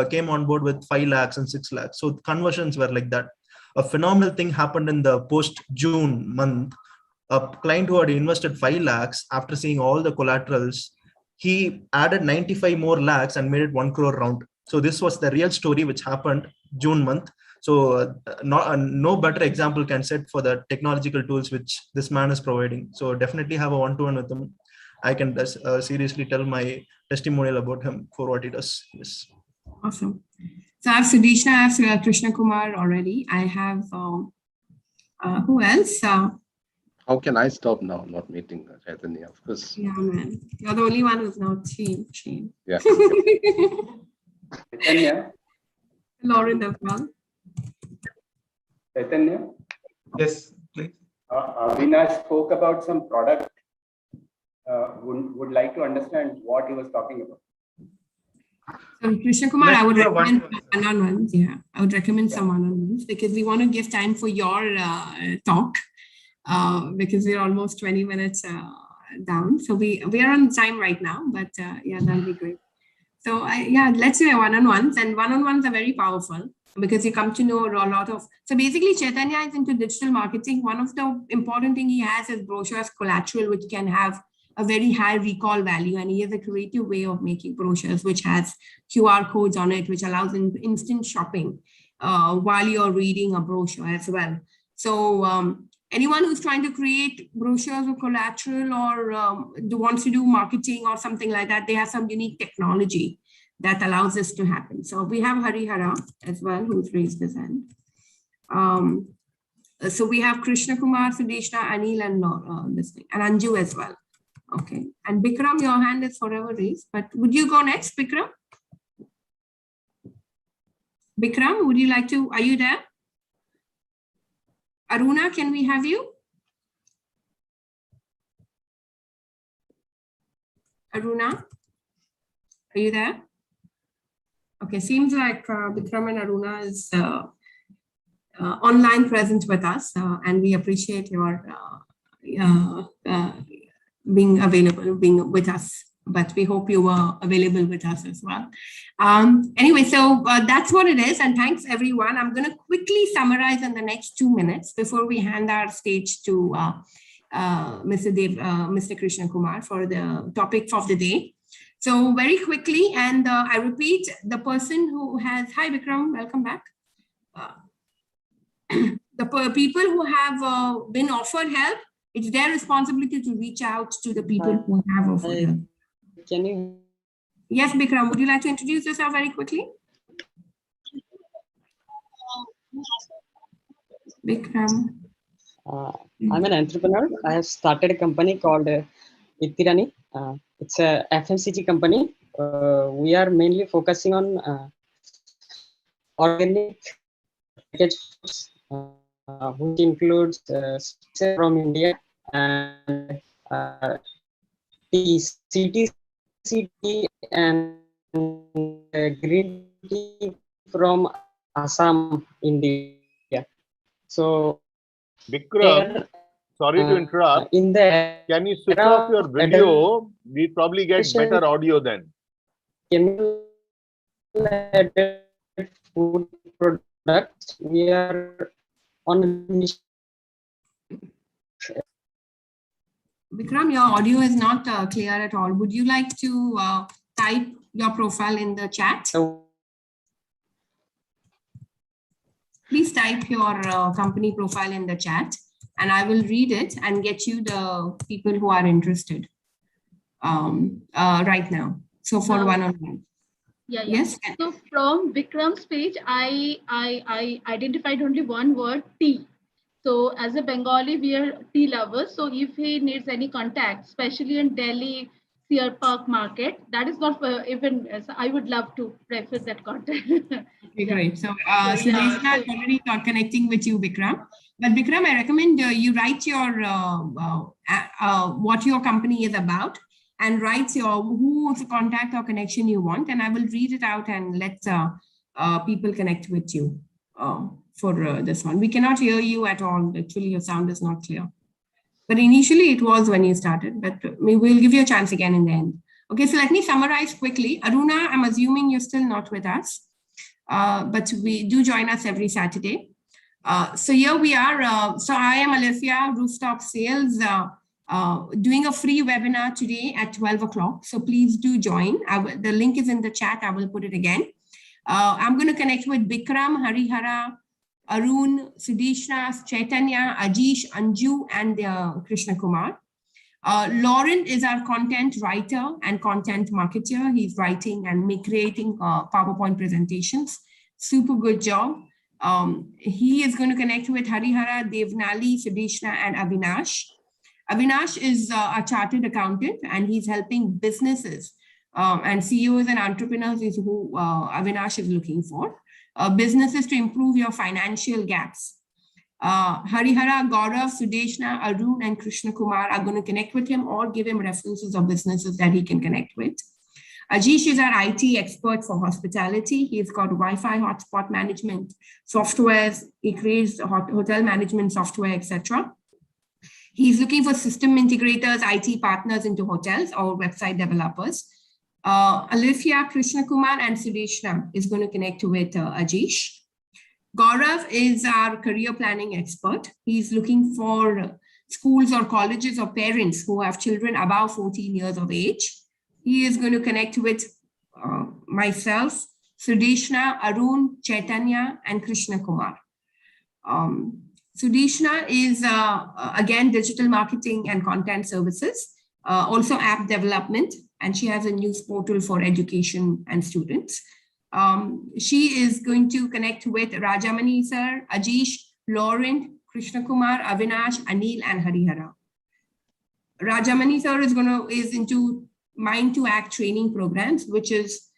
came on board with 5 lakhs and 6 lakhs. So conversions were like that. A phenomenal thing happened in the post-June month. A client who had invested 5 lakhs, after seeing all the collaterals, he added 95 more lakhs and made it 1 crore round. So this was the real story which happened June month. So no better example can set for the technological tools which this man is providing. So definitely have a one-to-one with him. I can seriously tell my testimonial about him for what he does. Yes. Awesome. So I have Sudeshna, I have Krishna Kumar already. I have who else? How can I stop now not meeting Chaitanya? Of course. Yeah, man. You're the only one who's not changed. Yeah. Chaitanya. Lauren as well. Chaitanya. Yes, please. Avinash spoke about some product. Would like to understand what he was talking about. So Krishna Kumar, I would recommend one-on-ones. Yeah, I would recommend some one-on-ones because we want to give time for your talk because we're almost 20 minutes down. So we are on time right now, but yeah, that'll be great. So let's do one-on-ones, and one-on-ones are very powerful because you come to know a lot of. So basically, Chaitanya is into digital marketing. One of the important thing he has is brochures collateral, which can have a very high recall value, and he has a creative way of making brochures which has QR codes on it, which allows instant shopping while you're reading a brochure as well. So anyone who's trying to create brochures or collateral or wants to do marketing or something like that, they have some unique technology that allows this to happen. So we have Harihara as well, who's raised his hand. So we have Krishna Kumar, Sudeshna, Anil, and Anju as well. Okay. And Bikram, your hand is forever raised, but would you go next, Bikram? Bikram, would you like to, are you there? Aruna, can we have you? Aruna, are you there? Okay, seems like Bikram and Aruna is online present with us, and we appreciate your being available, being with us, but we hope you were available with us as well. Anyway, so that's what it is, and thanks everyone. I'm going to quickly summarize in the next 2 minutes before we hand our stage to Mr. Krishna Kumar for the topic of the day. So very quickly, and I repeat, the person who has, hi Vikram, welcome back. The people who have been offered help, it's their responsibility to reach out to the people who have offered help. Can you? Yes, Bikram, would you like to introduce yourself very quickly? Bikram. I'm an entrepreneur. I have started a company called Ittirani. It's a FMCG company. We are mainly focusing on organic packaged foods, which includes from India and CTC tea and green tea from Assam, India. So, Bikram, sorry to interrupt. Can you switch off your video? We probably get better audio then. Food products. We are on. Bikram, your audio is not clear at all. Would you like to type your profile in the chat? Please type your company profile in the chat, and I will read it and get you the people who are interested right now. So for one-on-one. Yeah. Yes. So from Bikram's page, I identified only one word, tea. So as a Bengali, we are tea lovers. So if he needs any contact, especially in Delhi, Sear Park Market, that is not even, I would love to prefer that contact. Okay, great. So Sudeshna is already connecting with you, Bikram. But Bikram, I recommend you write your what your company is about, and write your who's the contact or connection you want, and I will read it out and let people connect with you for this one. We cannot hear you at all. Actually, your sound is not clear. But initially it was when you started, but we'll give you a chance again in the end. Okay, so let me summarize quickly. Aruna, I'm assuming you're still not with us, but we do join us every Saturday. So here we are. So I am Alethea, Rooftop Sales, doing a free webinar today at 12 o'clock. So please do join. The link is in the chat. I will put it again. I'm going to connect with Bikram, Harihara, Arun, Sudeshna, Chaitanya, Ajish, Anju, and Krishna Kumar. Lauren is our content writer and content marketer. He's writing and creating PowerPoint presentations. Super good job. He is going to connect with Harihara, Devnali, Sudeshna, and Avinash. Avinash is a chartered accountant, and he's helping businesses and CEOs and entrepreneurs is who Avinash is looking for. Businesses to improve your financial gaps. Harihara, Gaurav, Sudeshna, Arun, and Krishna Kumar are going to connect with him or give him references of businesses that he can connect with. Ajish is our IT expert for hospitality. He's got Wi-Fi hotspot management softwares. He creates hotel management software, etc. He's looking for system integrators, IT partners into hotels or website developers. Alethea, Krishna Kumar, and Sudeshna is going to connect with Ajish. Gaurav is our career planning expert. He's looking for schools or colleges or parents who have children above 14 years of age. He is going to connect with myself, Sudeshna, Arun, Chaitanya, and Krishna Kumar. Sudeshna is, again, digital marketing and content services, also app development, and she has a news portal for education and students. She is going to connect with Rajamani sir, Ajish, Lauren, Krishna Kumar, Avinash, Anil, and Harihara. Rajamani sir is into mind to act training programs, which is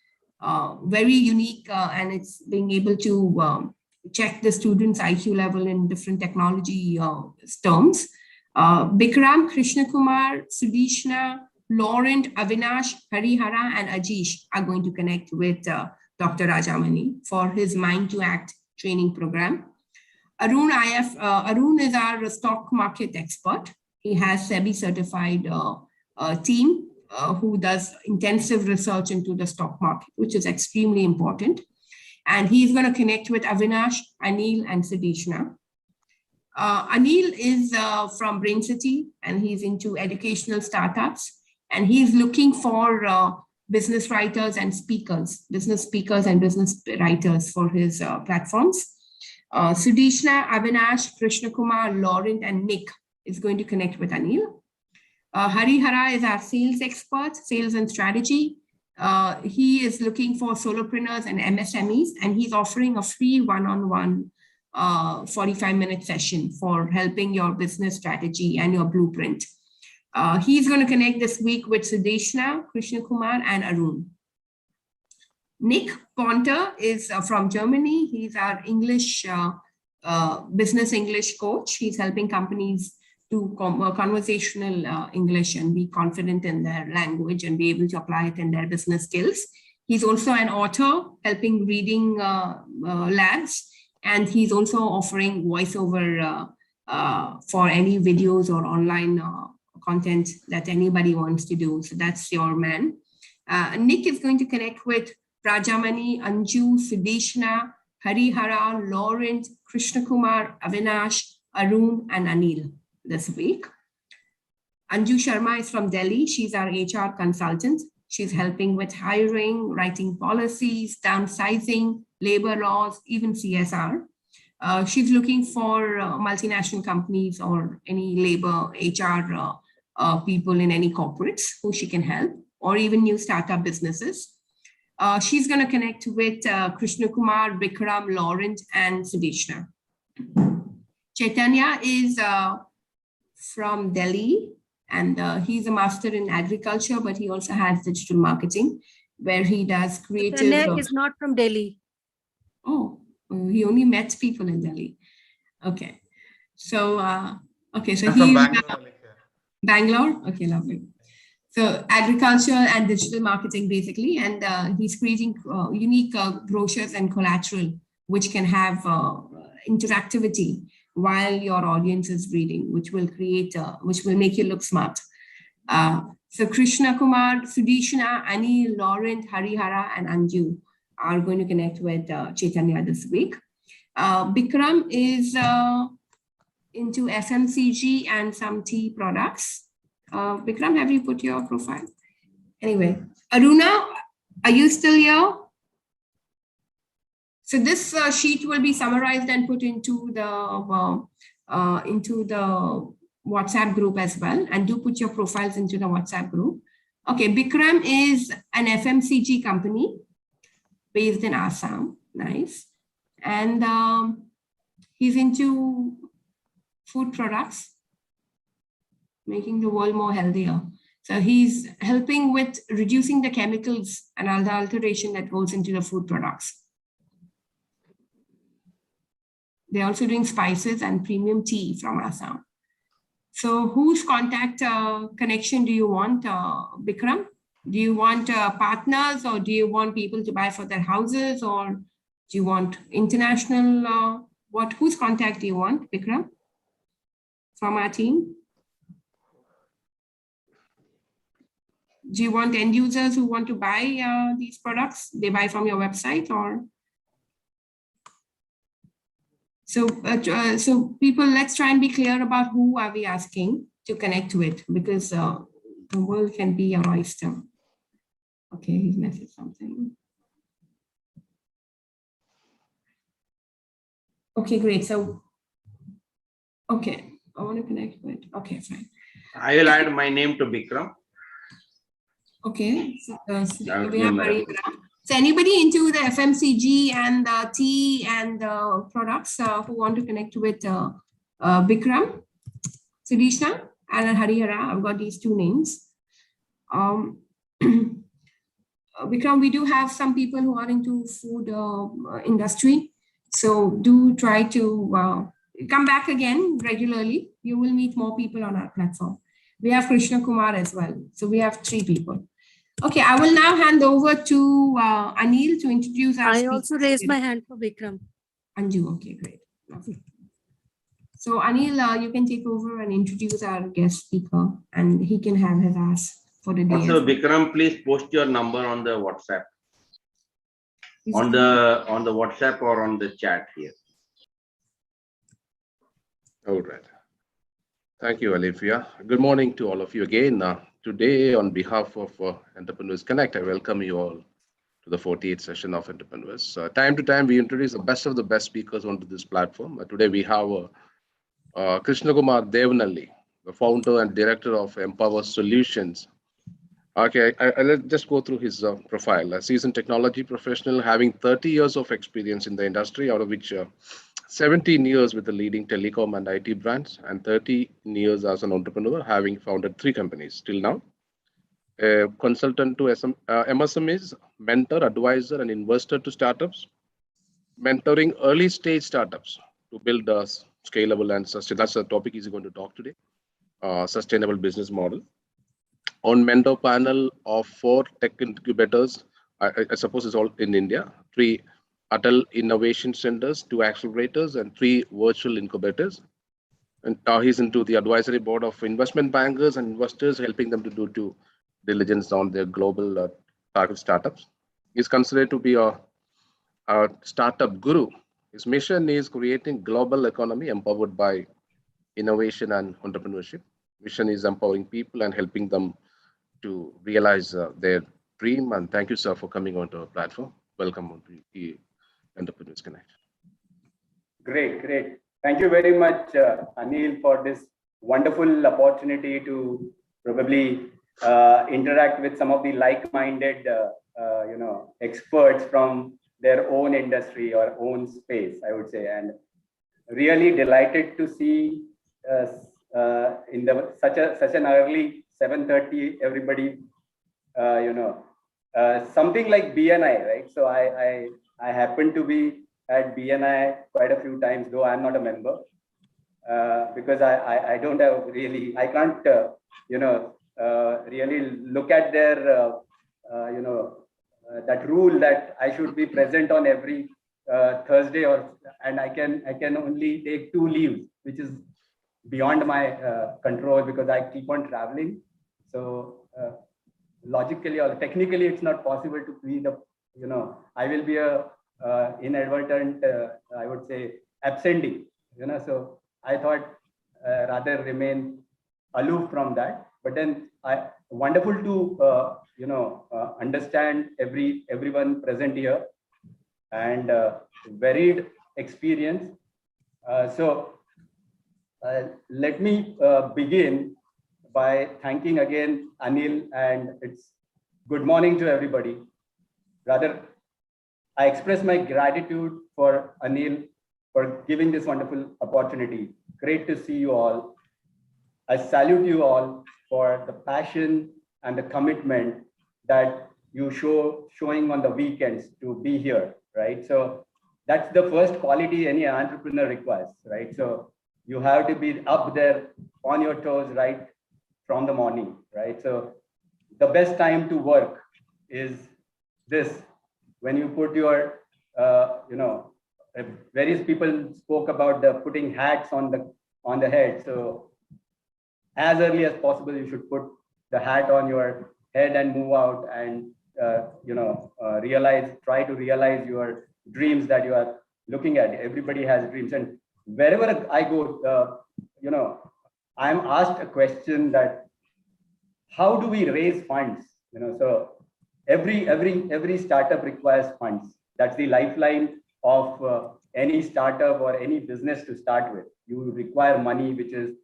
very unique, and it's being able to check the students' IQ level in different technology terms. Bikram, Krishna Kumar, Sudishna, Laurent, Avinash, Harihara, and Ajish are going to connect with Dr. Rajamani for his Mind to Act training program. Arun is our stock market expert. He has SEBI certified team who does intensive research into the stock market, which is extremely important. And he's going to connect with Avinash, Anil, and Sudishna. Anil is from Brain City, and he's into educational startups. And he's looking for business writers and speakers, business speakers and business writers for his platforms. Sudishna, Avinash, Krishna Kumar, Laurent, and Nick is going to connect with Anil. Harihara is our sales expert, sales and strategy. He is looking for solopreneurs and MSMEs, and he's offering a free one-on-one 45-minute session for helping your business strategy and your blueprint. He's going to connect this week with Sudeshna, Krishna Kumar, and Arun. Nick Ponter is from Germany. He's our English, business English coach. He's helping companies do conversational English and be confident in their language and be able to apply it in their business skills. He's also an author, helping reading labs, and he's also offering voiceover for any videos or online content that anybody wants to do. So that's your man. Nick is going to connect with Rajamani, Anju, Sudeshna, Harihara, Laurent, Krishna Kumar, Avinash, Arun, and Anil this week. Anju Sharma is from Delhi. She's our HR consultant. She's helping with hiring, writing policies, downsizing, labor laws, even CSR. She's looking for multinational companies or any labor HR people in any corporates who she can help, or even new startup businesses. She's going to connect with Krishna Kumar, Bikram, Laurent, and Sudeshna. Chaitanya is from Delhi, and he's a master in agriculture, but he also has digital marketing, where he does creative. Chaitanya is not from Delhi. Oh, he only met people in Delhi. Okay. So, okay, so he's Bangalore. Okay, lovely. So agriculture and digital marketing, basically, and he's creating unique brochures and collateral, which can have interactivity while your audience is reading, which will create, which will make you look smart. So Krishna Kumar, Sudeshna, Anil, Laurent, Harihara, and Anju are going to connect with Chaitanya this week. Bikram is into FMCG and some tea products. Bikram, have you put your profile? Anyway, Aruna, are you still here? So this sheet will be summarized and put into the WhatsApp group as well. And do put your profiles into the WhatsApp group. Okay, Bikram is an FMCG company based in Assam. Nice. And he's into food products, making the world more healthier. So he's helping with reducing the chemicals and all the alteration that goes into the food products. They're also doing spices and premium tea from Assam. So whose contact connection do you want, Bikram? Do you want partners, or do you want people to buy for their houses, or do you want international, whose contact do you want, Bikram, from our team? Do you want end users who want to buy these products? They buy from your website, or? So, so people, let's try and be clear about who are we asking to connect with, because the world can be our oyster. Okay, he's messaged something. Okay, great. So, okay, I want to connect with. Okay, fine. I will add my name to Bikram. Okay, so, we have Maria. So anybody into the FMCG and tea and products who want to connect with Bikram, Sudeshna, and Harihara. I've got these two names. Vikram, we do have some people who are into food industry. So do try to come back again regularly. You will meet more people on our platform. We have Krishna Kumar as well. So we have 3 people. Okay, I will now hand over to Anil to introduce our I also raised my hand for Vikram. Anju, okay, great. So Anil, you can take over and introduce our guest speaker, and he can have his ask for the day. Also, Vikram, please post your number on the WhatsApp. On the WhatsApp or on the chat here. All right. Thank you, Alifia. Good morning to all of you again. Today, on behalf of Entrepreneurs Connect, I welcome you all to the 48th session of Entrepreneurs. Time to time, we introduce the best speakers onto this platform. Today, we have Krishna Kumar Devnalli, the founder and director of Empower Solutions. Okay, I'll just go through his profile. A seasoned technology professional having 30 years of experience in the industry, out of which 17 years with the leading telecom and IT brands, and 30 years as an entrepreneur, having founded 3 companies till now. A consultant to MSMEs, mentor, advisor, and investor to startups, mentoring early stage startups to build a scalable and sustainable. That's the topic he's going to talk today. Sustainable business model. On mentor panel of 4 tech incubators, I suppose it's all in India, 3 Atal Innovation Centers, 2 accelerators, and 3 virtual incubators. And he's into the advisory board of investment bankers and investors, helping them to do due diligence on their global target startups. He's considered to be a startup guru. His mission is creating global economy empowered by innovation and entrepreneurship. Mission is empowering people and helping them to realize their dream. And thank you, sir, for coming onto our platform. Welcome on to Entrepreneurs Connect. Great, great. Thank you very much, Anil, for this wonderful opportunity to probably interact with some of the like-minded, experts from their own industry or own space, I would say, and really delighted to see in such an early 7:30, everybody, something like BNI, right? So I happen to be at BNI quite a few times, though I'm not a member, because I don't have really, I can't, really look at their, that rule that I should be present on every Thursday, and I can only take 2 leaves, which is beyond my control because I keep on traveling. So logically or technically, it's not possible to be the, I will be a inadvertent, I would say, absentee. So I thought rather remain aloof from that. But then wonderful to understand everyone present here and varied experience. Let me begin by thanking again Anil, and it's good morning to everybody. Rather, I express my gratitude for Anil for giving this wonderful opportunity. Great to see you all. I salute you all for the passion and the commitment that you showing on the weekends to be here, right? So that's the first quality any entrepreneur requires, right? So you have to be up there on your toes right from the morning, right? So the best time to work is this, when you put your, various people spoke about the putting hats on the head. So as early as possible, you should put the hat on your head and move out and, try to realize your dreams that you are looking at. Everybody has dreams. And wherever I go, I'm asked a question that, how do we raise funds? So every startup requires funds. That's the lifeline of any startup or any business to start with. You require money, which is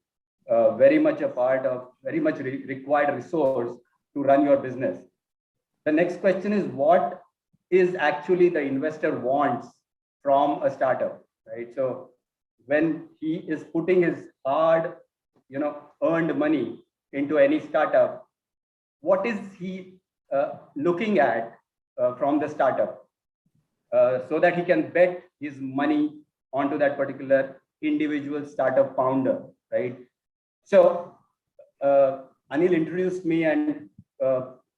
very much required resource to run your business. The next question is, what is actually the investor wants from a startup, right? So when he is putting his hard, earned money into any startup, what is he looking at from the startup so that he can bet his money onto that particular individual startup founder, right? So Anil introduced me, and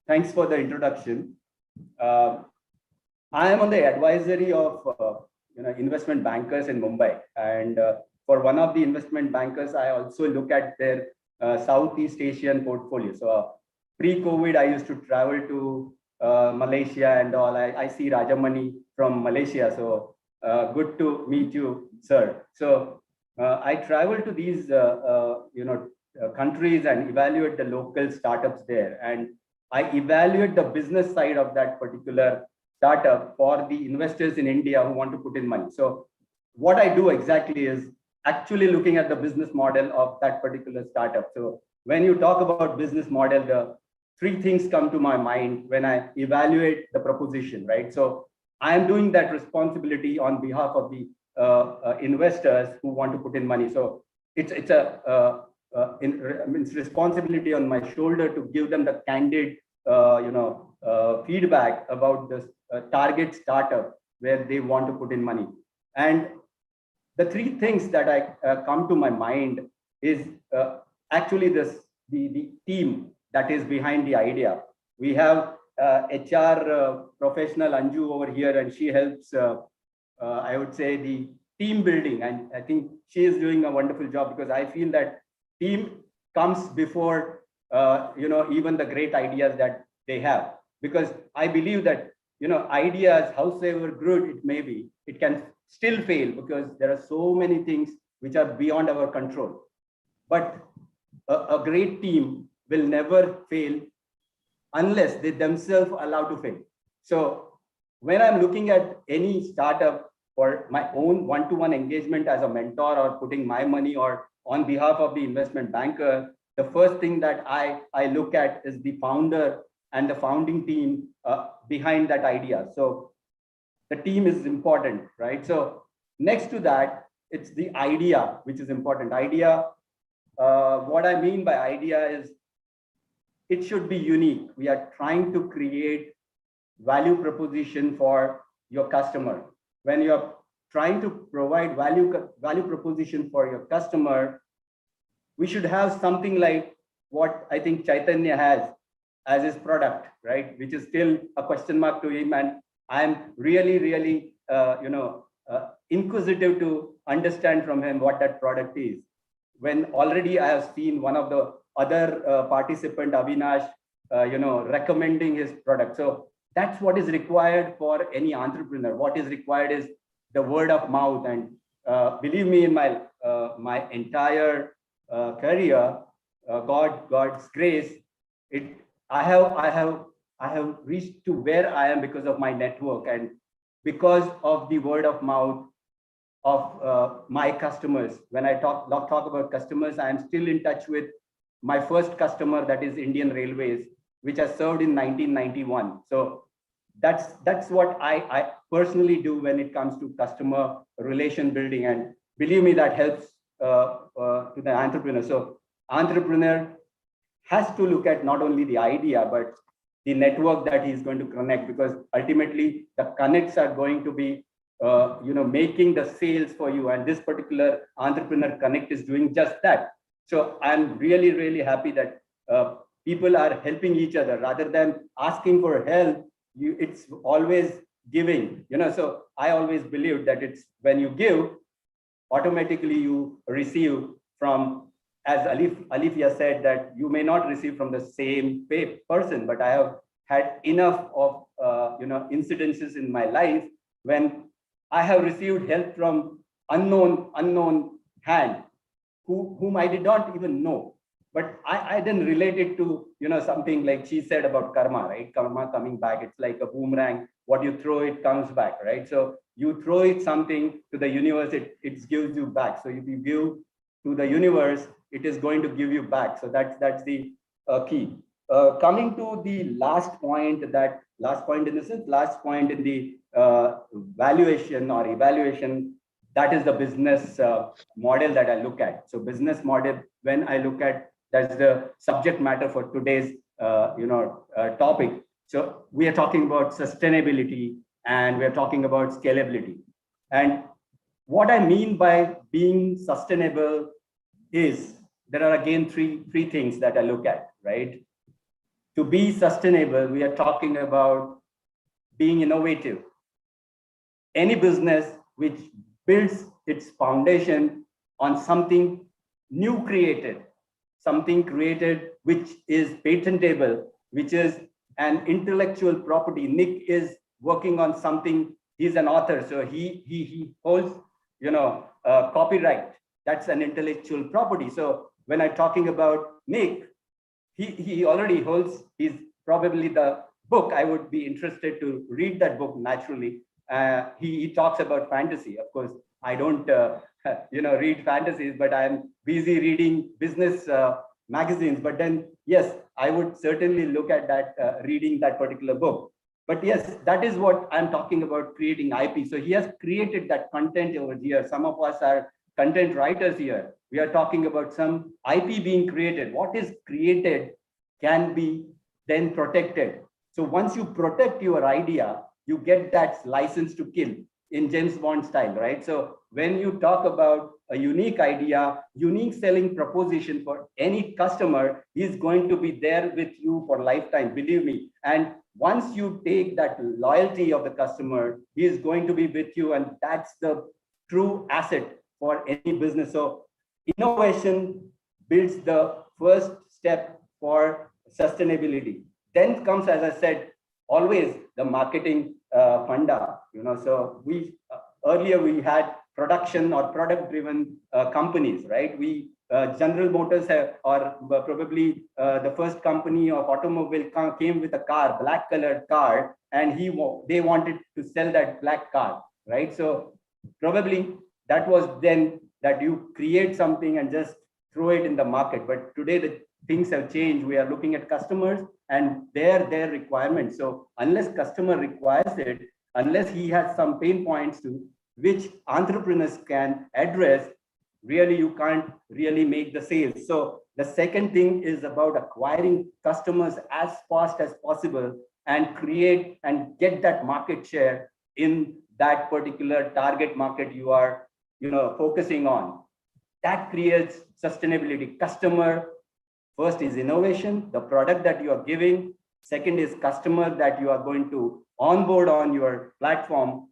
thanks for the introduction. I am on the advisory of investment bankers in Mumbai, and for one of the investment bankers, I also look at their Southeast Asian portfolio. So pre-COVID, I used to travel to Malaysia and all. I see Rajamani from Malaysia, so good to meet you, sir. So I travel to these countries and evaluate the local startups there, and I evaluate the business side of that particular startup for the investors in India who want to put in money. So what I do exactly is actually looking at the business model of that particular startup. So when you talk about business model, the three things come to my mind when I evaluate the proposition, right? So I am doing that responsibility on behalf of the investors who want to put in money. So it's responsibility on my shoulder to give them the candid feedback about this target startup where they want to put in money. And the three things that I come to my mind is actually the team that is behind the idea. We have HR professional Anju over here, and she helps, I would say, the team building. And I think she is doing a wonderful job, because I feel that team comes before even the great ideas that they have. Because I believe that ideas, howsoever good it may be, it can still fail because there are so many things which are beyond our control. But a great team will never fail unless they themselves allow to fail. So when I'm looking at any startup for my own one-to-one engagement as a mentor, or putting my money, or on behalf of the investment banker, the first thing that I look at is the founder and the founding team behind that idea. So the team is important, right? So next to that, it's the idea, which is important. Idea, what I mean by idea is it should be unique. We are trying to create value proposition for your customer. When you're trying to provide value proposition for your customer, we should have something like what I think Chaitanya has as his product, right? Which is still a question mark to him. And I'm really, inquisitive to understand from him what that product is. When already I have seen one of the other participant, Avinash, recommending his product. So that's what is required for any entrepreneur. What is required is the word of mouth. And believe me, in my my entire career, God's grace, I have reached to where I am because of my network and because of the word of mouth of my customers. When I talk about customers, I am still in touch with my first customer, that is Indian Railways, which I served in 1991. So that's what I personally do when it comes to customer relation building. And believe me, that helps to the entrepreneur. So entrepreneur has to look at not only the idea, but the network that he's going to connect, because ultimately the connects are going to be making the sales for you. And this particular entrepreneur connect is doing just that. So I'm really happy that people are helping each other rather than asking for help. It's always giving, so I always believe that it's when you give, automatically you receive from, as Alifia said, that you may not receive from the same person, but I have had enough of incidences in my life when I have received help from unknown hand whom I did not even know. But I then relate it to something like she said about karma, right? Karma coming back. It's like a boomerang. What you throw, it comes back, right? So you throw it something to the universe, it gives you back. So if you give to the universe, it is going to give you back. So that's the key. Coming to the last point in the valuation or evaluation, that is the business model that I look at. So business model, when I look at, that's the subject matter for today's topic. So we are talking about sustainability and we are talking about scalability. And what I mean by being sustainable is, there are again three things that I look at, right? To be sustainable, we are talking about being innovative. Any business which builds its foundation on something new created, something created which is patentable, which is an intellectual property. Nick is working on something, he's an author, so he holds copyright. That's an intellectual property. So when I'm talking about Nick, he already holds, he's probably the book. I would be interested to read that book naturally. He talks about fantasy. Of course, I don't read fantasies, but I'm busy reading business magazines. But then, yes, I would certainly look at that, reading that particular book. But yes, that is what I'm talking about, creating IP. So he has created that content over here. Some of us are content writers here. We are talking about some IP being created. What is created can be then protected. So once you protect your idea, you get that license to kill in James Bond style, right? So when you talk about a unique idea, unique selling proposition for any customer, is going to be there with you for lifetime, believe me. And once you take that loyalty of the customer, he is going to be with you, and that's the true asset for any business. So innovation builds the first step for sustainability. Then comes, as I said, always the marketing funda. So we earlier we had production or product driven companies, right? We General Motors are probably the first company of automobile came with a car, black colored car, and they wanted to sell that black car, right? So probably that was then that you create something and just throw it in the market. But today the things have changed. We are looking at customers and their requirements. So unless customer requires it, unless he has some pain points to which entrepreneurs can address, really you can't really make the sales. So the second thing is about acquiring customers as fast as possible and create and get that market share in that particular target market you are focusing on. That creates sustainability. Customer first is innovation, the product that you are giving. Second is customer that you are going to onboard on your platform.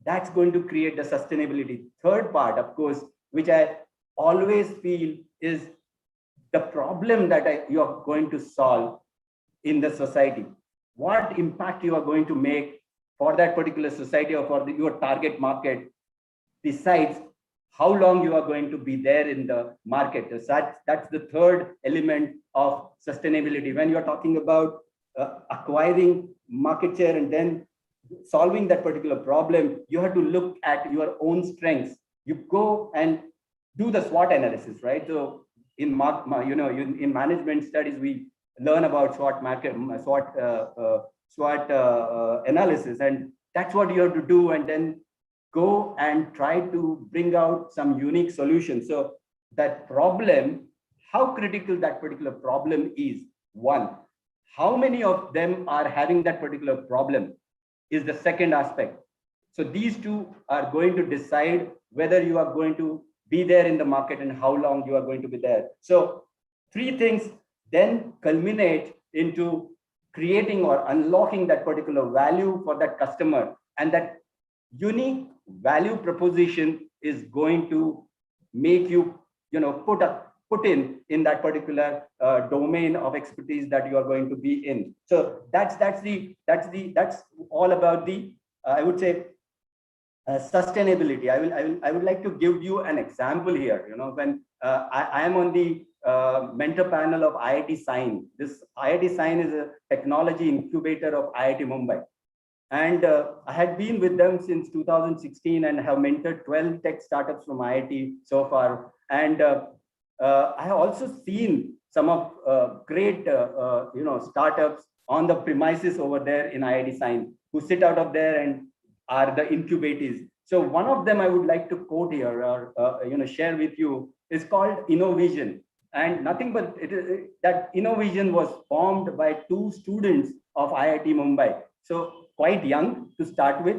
That's going to create the sustainability. Third part, of course, which I always feel is the problem that you are going to solve in the society. What impact you are going to make for that particular society or for your target market decides how long you are going to be there in the market. So that's the third element of sustainability. When you're talking about acquiring market share and then solving that particular problem, you have to look at your own strengths. You go and do the SWOT analysis, right? So in in management studies, we learn about SWOT analysis, and that's what you have to do, and then go and try to bring out some unique solutions. So that problem, how critical that particular problem is, one, how many of them are having that particular problem is the second aspect. So these two are going to decide whether you are going to be there in the market and how long you are going to be there. So three things then culminate into creating or unlocking that particular value for that customer, and that unique value proposition is going to make you put in that particular domain of expertise that you are going to be in. So that's all about the I would say sustainability. I would like to give you an example here. When I am on the mentor panel of IIT Sign. This IIT Sign is a technology incubator of IIT Mumbai. And I had been with them since 2016 and have mentored 12 tech startups from IIT so far. And I have also seen some of great startups on the premises over there in IIT Sign, who sit out of there and are the incubators. So one of them I would like to quote here or share with you is called Innovision. And nothing but that Innovision was formed by 2 students of IIT Mumbai. So quite young to start with.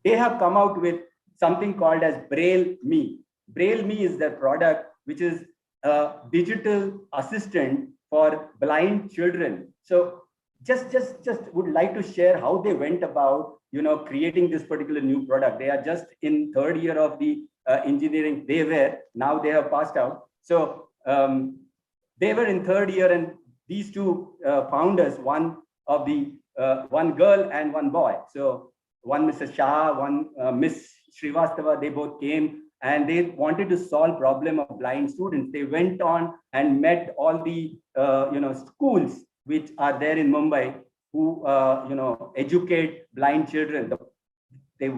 They have come out with something called as Braille Me. Braille Me is their product, which is a digital assistant for blind children. So just would like to share how they went about, creating this particular new product. They are just in 3rd year of the engineering. Now they have passed out. So they were in 3rd year, and these 2 founders, one girl and one boy. So one Mrs. Shah, one Miss Srivastava, they both came and they wanted to solve problem of blind students. They went on and met all the schools which are there in Mumbai who educate blind children. They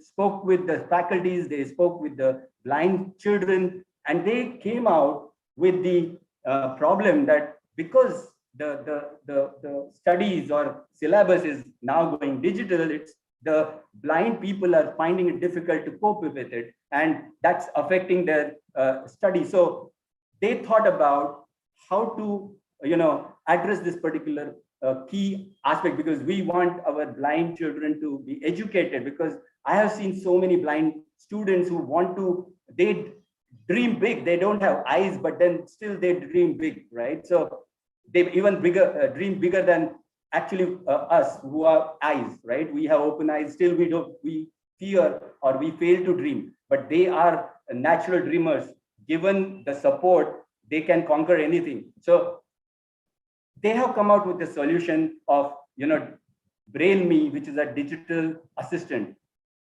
spoke with the faculties, they spoke with the blind children, and they came out with the problem that because the studies or syllabus is now going digital, the blind people are finding it difficult to cope with it, and that's affecting their study. So they thought about how to address this particular key aspect, because we want our blind children to be educated. Because I have seen so many blind students who they dream big. They don't have eyes, but then still they dream big, right? So they even dream bigger than actually us who have eyes, right? We have open eyes, still we fear or we fail to dream, but they are natural dreamers. Given the support, they can conquer anything. So they have come out with the solution of Braille Me, which is a digital assistant.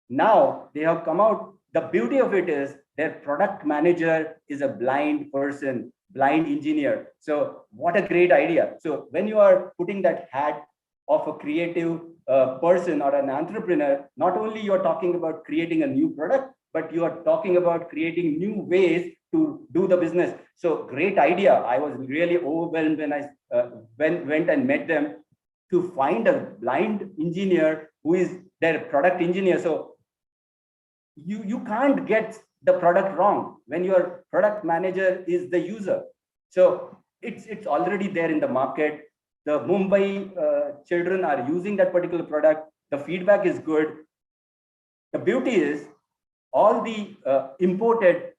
Now they have come out, the beauty of it is their product manager is a blind person, blind engineer. So what a great idea. So when you are putting that hat of a creative person or an entrepreneur, not only you're talking about creating a new product, but you are talking about creating new ways to do the business. So great idea. I was really overwhelmed when I went and met them to find a blind engineer who is their product engineer. So you can't get the product wrong when your product manager is the user. So it's already there in the market. The Mumbai children are using that particular product. The feedback is good. The beauty is all the imported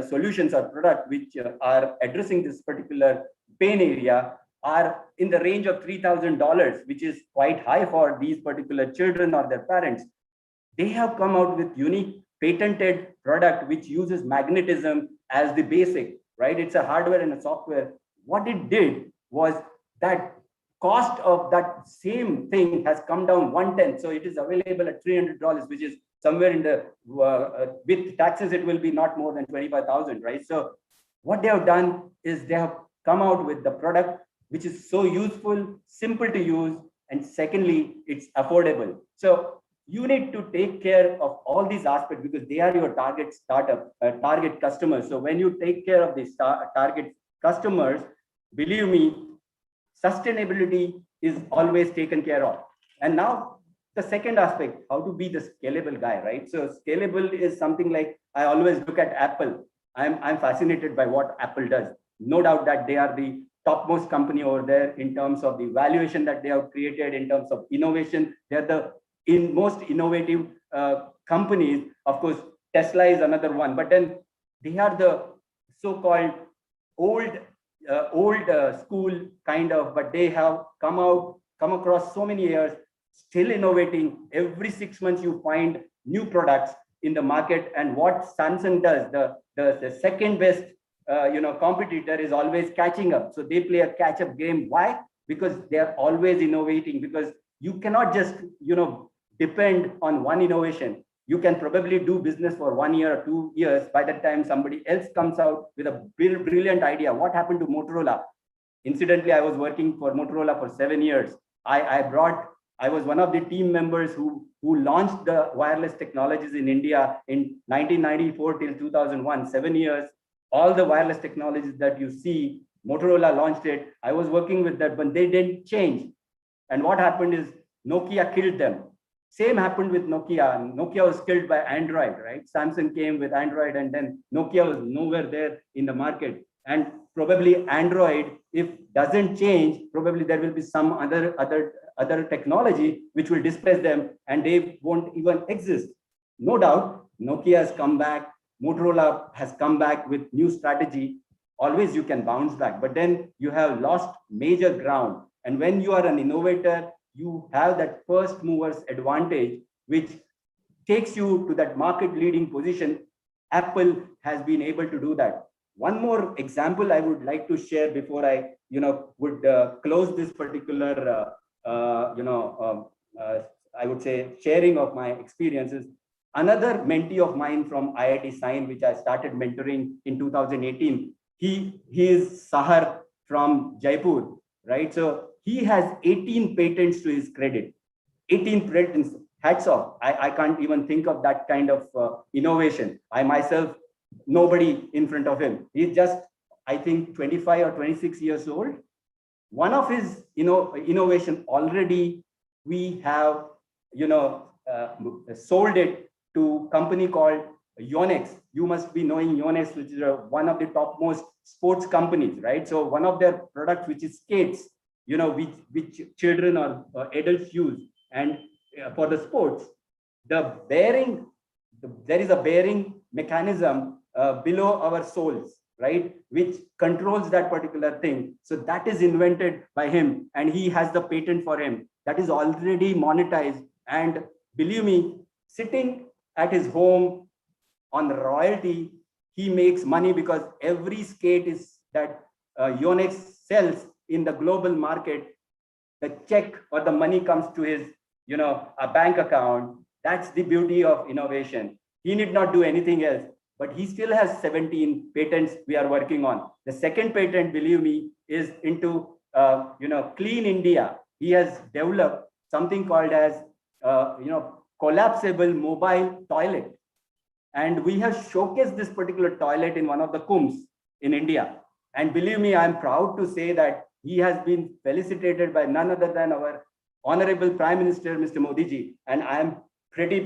solutions or product which are addressing this particular pain area are in the range of $3,000, which is quite high for these particular children or their parents. They have come out with unique patented product which uses magnetism as the basic, right? It's a hardware and a software. What it did was that cost of that same thing has come down 1/10. So it is available at $300, which is somewhere in the, with taxes, it will be not more than 25,000, right? So what they have done is they have come out with the product, which is so useful, simple to use, and secondly, it's affordable. So you need to take care of all these aspects because they are your target target customers. So when you take care of these target customers, believe me, sustainability is always taken care of. And now the second aspect, how to be the scalable guy, right? So scalable is something like, I always look at Apple. I'm fascinated by what Apple does. No doubt that they are the topmost company over there in terms of the valuation that they have created, in terms of innovation. They're the most innovative companies. Of course, Tesla is another one, but then they are the so-called old school kind of, but they have come across so many years, still innovating. Every 6 months you find new products in the market. And what Samsung does, the second best competitor is always catching up. So they play a catch-up game. Why? Because they are always innovating, because you cannot just depend on one innovation. You can probably do business for 1 year or 2 years. By the time somebody else comes out with a brilliant idea. What happened to Motorola? Incidentally, I was working for Motorola for 7 years. I was one of the team members who launched the wireless technologies in India in 1994 till 2001, 7 years. All the wireless technologies that you see, Motorola launched it. I was working with that, but they didn't change. And what happened is Nokia killed them. Same happened with Nokia. Nokia was killed by Android, right? Samsung came with Android, and then Nokia was nowhere there in the market. And probably Android, if doesn't change, probably there will be some other technology which will displace them, and they won't even exist. No doubt, Nokia has come back. Motorola has come back with new strategy. Always you can bounce back, but then you have lost major ground. And when you are an innovator, you have that first mover's advantage, which takes you to that market leading position. Apple has been able to do that. One more example I would like to share before I, would close this particular, I would say sharing of my experiences. Another mentee of mine from IIT Science, which I started mentoring in 2018, he is Sahar from Jaipur, right? So he has 18 patents to his credit. 18 patents, hats off. I can't even think of that kind of innovation. I myself, nobody in front of him. He's just, I think, 25 or 26 years old. One of his innovation already we have, sold it to a company called Yonex. You must be knowing Yonex, which is one of the topmost sports companies, right? So one of their products, which is skates, which children or adults use, and for the sports, the bearing, there is a bearing mechanism below our soles, right, which controls that particular thing. So that is invented by him, and he has the patent for him. That is already monetized, and believe me, sitting at his home on royalty, he makes money, because every skate is that Yonex sells in the global market, the check or the money comes to his, a bank account. That's the beauty of innovation. He need not do anything else, but he still has 17 patents we are working on. The second patent, believe me, is into, clean India. He has developed something called as, collapsible mobile toilet. And we have showcased this particular toilet in one of the kumbhs in India. And believe me, I'm proud to say that he has been felicitated by none other than our Honorable Prime Minister, Mr. Modi ji. And I am pretty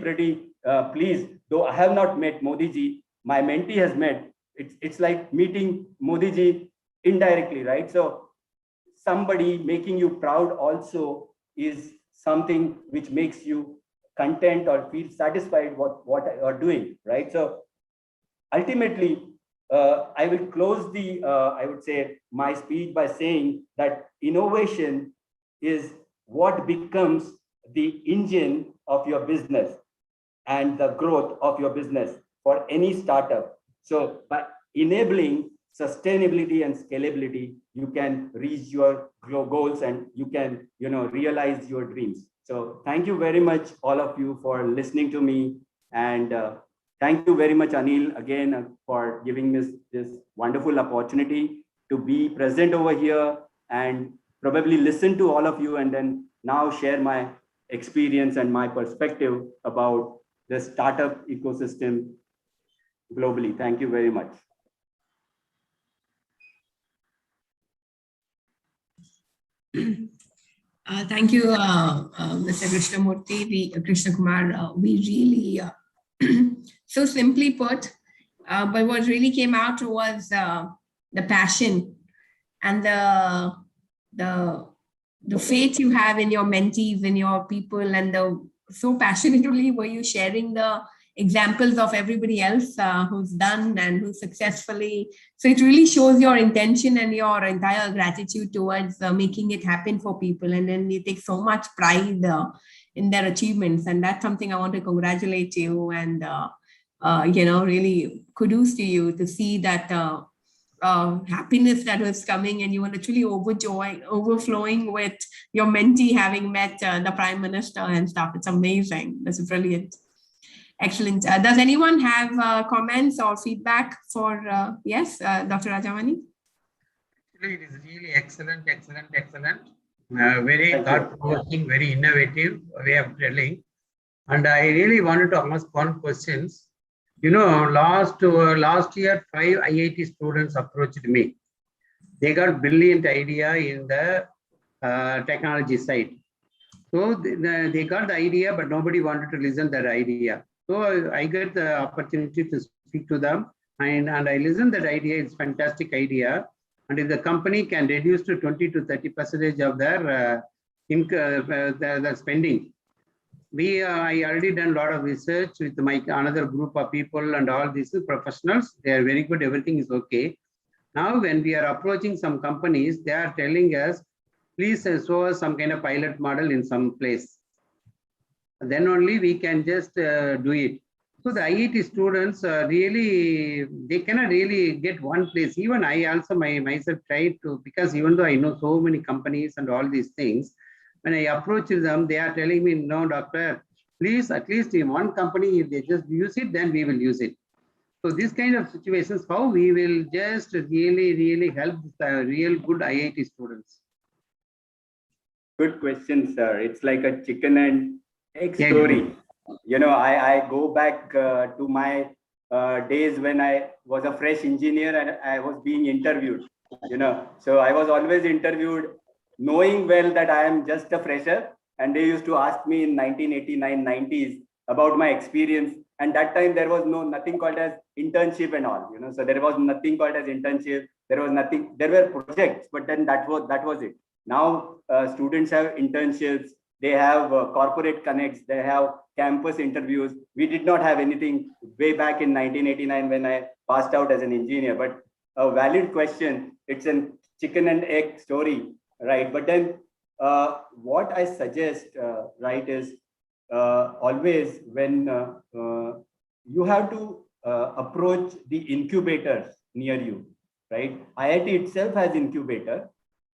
pleased, though I have not met Modi ji, my mentee has met. It's like meeting Modi ji indirectly, right? So somebody making you proud also is something which makes you content or feel satisfied what you are doing, right? So ultimately, I will close the, I would say, my speech by saying that innovation is what becomes the engine of your business and the growth of your business for any startup. So by enabling sustainability and scalability, you can reach your goals and you can, realize your dreams. So thank you very much, all of you, for listening to me. And thank you very much, Anil, again, for giving me this wonderful opportunity to be present over here and probably listen to all of you, and then now share my experience and my perspective about the startup ecosystem globally. Thank you very much. Thank you, Mr. Krishnamurthy, Krishna Kumar. We really, so simply put, but what really came out was the passion and the faith you have in your mentees, in your people, and so passionately were you sharing the examples of everybody else who's done and who successfully. So it really shows your intention and your entire gratitude towards making it happen for people. And then you take so much pride in their achievements. And that's something I want to congratulate you and, really kudos to you to see that happiness that was coming, and you were literally overflowing with your mentee having met the Prime Minister and stuff. It's amazing. That's brilliant. Excellent. Does anyone have comments or feedback for, yes, Dr. Rajamani? It is really excellent. Very thought-provoking, very innovative way of telling. And I really wanted to ask one question. Last year, 5 IIT students approached me. They got brilliant idea in the technology side. So they got the idea, but nobody wanted to listen to that idea. So I get the opportunity to speak to them, and I listen to that idea. It's fantastic idea. And if the company can reduce to 20 to 30% of their their spending, I already done a lot of research with my another group of people and all these professionals. They are very good. Everything is okay. Now, when we are approaching some companies, they are telling us, please show us some kind of pilot model in some place. Then only we can just do it. So the IIT students really, they cannot really get one place. Even I also myself tried to, because even though I know so many companies and all these things, when I approach them, they are telling me, no, doctor, please, at least in one company, if they just use it, then we will use it. So this kind of situations, how we will just really help the real good IIT students. Good question, sir. It's like a chicken and egg story. You know, I go back to my days when I was a fresh engineer and I was being interviewed, you know. So I was always interviewed knowing well that I am just a fresher. And they used to ask me in 1989, 90s about my experience. And that time there was nothing called as internship and all, you know. So there was nothing called as internship. There was nothing, there were projects, but then that was it. Now students have internships, they have corporate connects, they have campus interviews. We did not have anything way back in 1989 when I passed out as an engineer, but a valid question. It's a chicken and egg story, right? But then what I suggest, right, is always when you have to approach the incubators near you, right? IIT itself has incubator.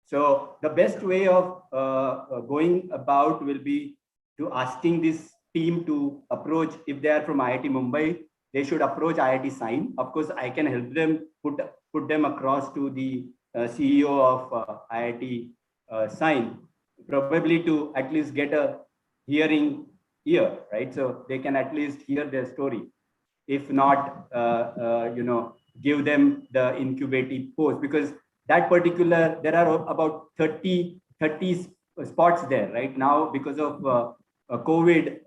So the best way of going about will be to asking this team to approach, if they are from IIT Mumbai, they should approach IIT Sign. Of course, I can help them put them across to the CEO of IIT Sign, probably to at least get a hearing ear, right? So they can at least hear their story. If not, you know, give them the incubating post, because that particular, there are about 30 spots there right now because of COVID.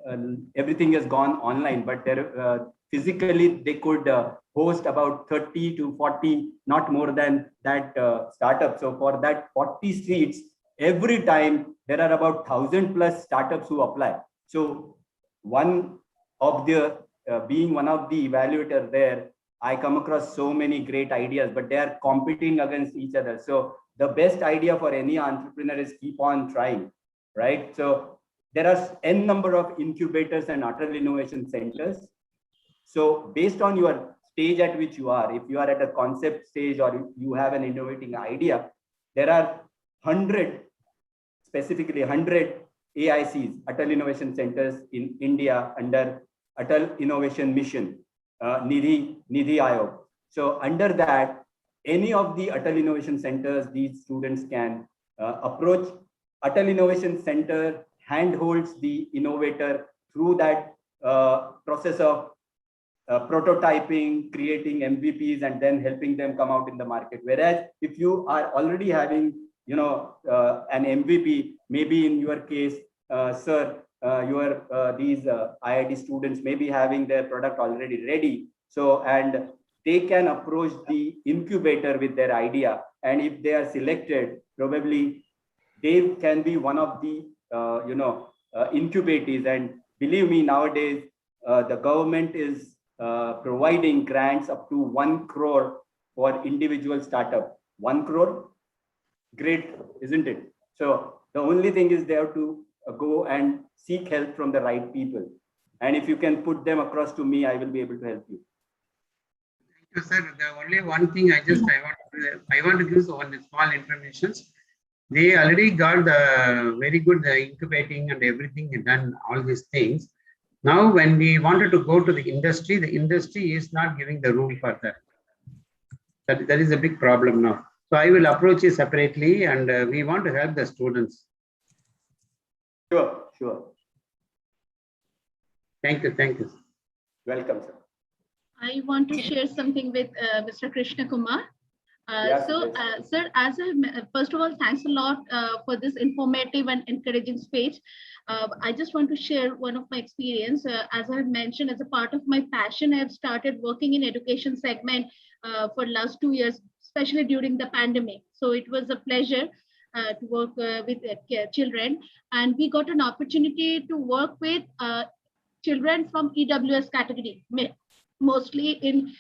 Everything has gone online, but there physically they could host about 30 to 40, not more than that startup. So for that 40 seats, every time there are about 1,000+ startups who apply. So one of the being one of the evaluator there, I come across so many great ideas, but they are competing against each other. So the best idea for any entrepreneur is keep on trying, right? So there are n number of incubators and Atal Innovation Centers. So based on your stage at which you are, if you are at a concept stage or you have an innovating idea, there are 100, specifically 100 AICs, Atal Innovation Centers in India under Atal Innovation Mission. Nidhi Ayog. So under that, any of the Atal Innovation Centers, these students can approach. Atal Innovation Center handholds the innovator through that process of prototyping, creating MVPs, and then helping them come out in the market. Whereas if you are already having, you know, an MVP, maybe in your case, sir, these IIT students may be having their product already ready. So, and they can approach the incubator with their idea. And if they are selected, probably they can be one of the, you know, incubators. And believe me, nowadays, the government is providing grants up to 1 crore for individual startup. 1 crore, great, isn't it? So the only thing is they have to go and seek help from the right people. And if you can put them across to me, I will be able to help you. Thank you, sir. The only one thing I want to give one small information. They already got the very good incubating and everything and done all these things. Now, when we wanted to go to the industry is not giving the room for that. That is a big problem now. So I will approach it separately, and we want to help the students. Sure, sure. Thank you. Welcome, sir. I want to share something with Mr. Krishna Kumar. Sir, first of all, thanks a lot for this informative and encouraging speech. I just want to share one of my experience. As I have mentioned, as a part of my passion, I have started working in education segment for last 2 years, especially during the pandemic. So it was a pleasure to work with children, and we got an opportunity to work with children from EWS category, mostly in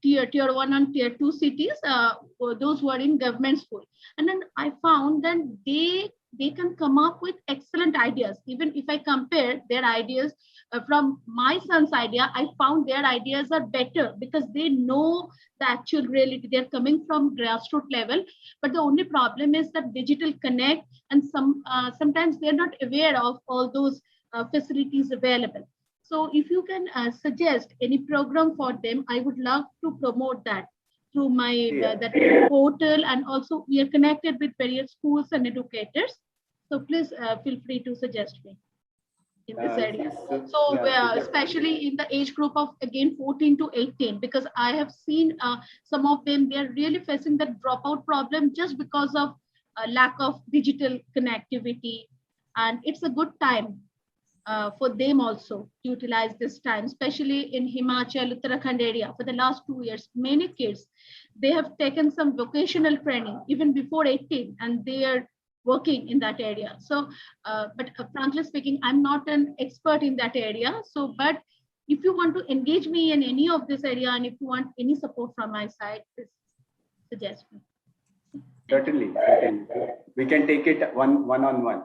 tier 1 and tier 2 cities, those who are in government school. And then I found that they can come up with excellent ideas. Even if I compare their ideas from my son's idea, I found their ideas are better because they know the actual reality. They're coming from grassroots level, but the only problem is that digital connect, and sometimes they're not aware of all those facilities available. So if you can suggest any program for them, I would love to promote that through my that portal, and also we are connected with various schools and educators. So please feel free to suggest me in this area. So especially in the age group of again 14 to 18, because I have seen some of them, they are really facing that dropout problem just because of lack of digital connectivity, and it's a good time for them also to utilize this time, especially in Himachal, Uttarakhand area. For the last 2 years, many kids, they have taken some vocational training even before 18, and they are working in that area. So, but frankly speaking, I'm not an expert in that area. So, but if you want to engage me in any of this area, and if you want any support from my side, please suggest me. Certainly. We can take it one-on-one.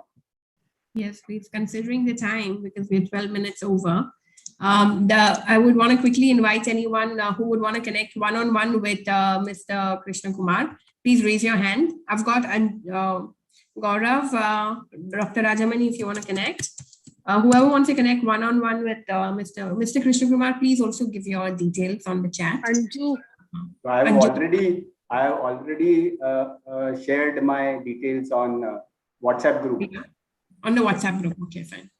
Yes, please, considering the time, because we're 12 minutes over. I would want to quickly invite anyone who would want to connect one-on-one with Mr. Krishna Kumar. Please raise your hand. I've got Gaurav, Dr. Rajamani, if you want to connect. Whoever wants to connect one-on-one with Mr. Krishna Kumar, please also give your details on the chat. So I have already shared my details on WhatsApp group. On the WhatsApp group. Okay, fine.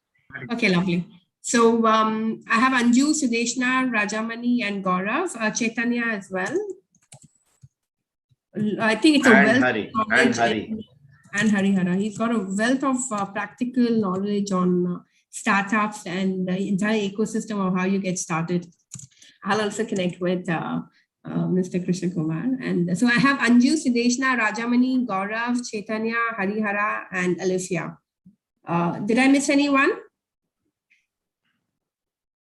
Okay, lovely. So I have Anju, Sudeshna, Rajamani, and Gaurav, Chaitanya as well. I think it's a wealth of knowledge. And Harihara. He's got a wealth of practical knowledge on startups and the entire ecosystem of how you get started. I'll also connect with Mr. Krishna Kumar. And so I have Anju, Sudeshna, Rajamani, Gaurav, Chaitanya, Harihara, and Alifia. Did I miss anyone?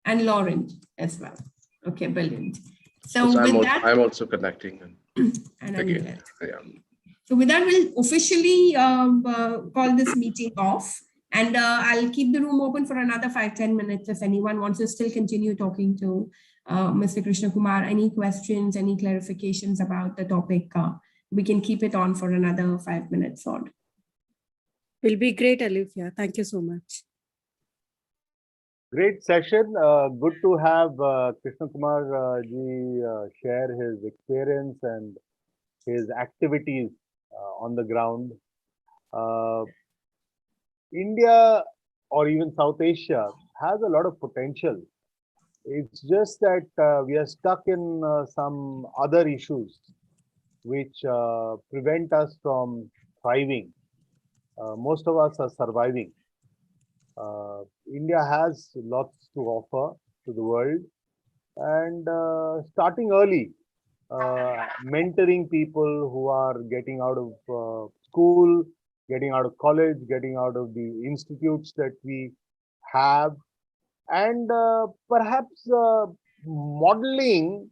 And Lauren as well. Okay, brilliant. So with that, I'm also connecting. And again, so with that, we'll officially call this meeting off, and I'll keep the room open for another 5-10 minutes if anyone wants to still continue talking to Mr. Krishna Kumar. Any questions, any clarifications about the topic, we can keep it on for another 5 minutes odd. Will be great, Alifia. Thank you so much. Great session. Good to have Krishna Kumar ji share his experience and his activities on the ground. India or even South Asia has a lot of potential. It's just that we are stuck in some other issues which prevent us from thriving. Most of us are surviving. India has lots to offer to the world, and starting early, mentoring people who are getting out of school, getting out of college, getting out of the institutes that we have, and perhaps modeling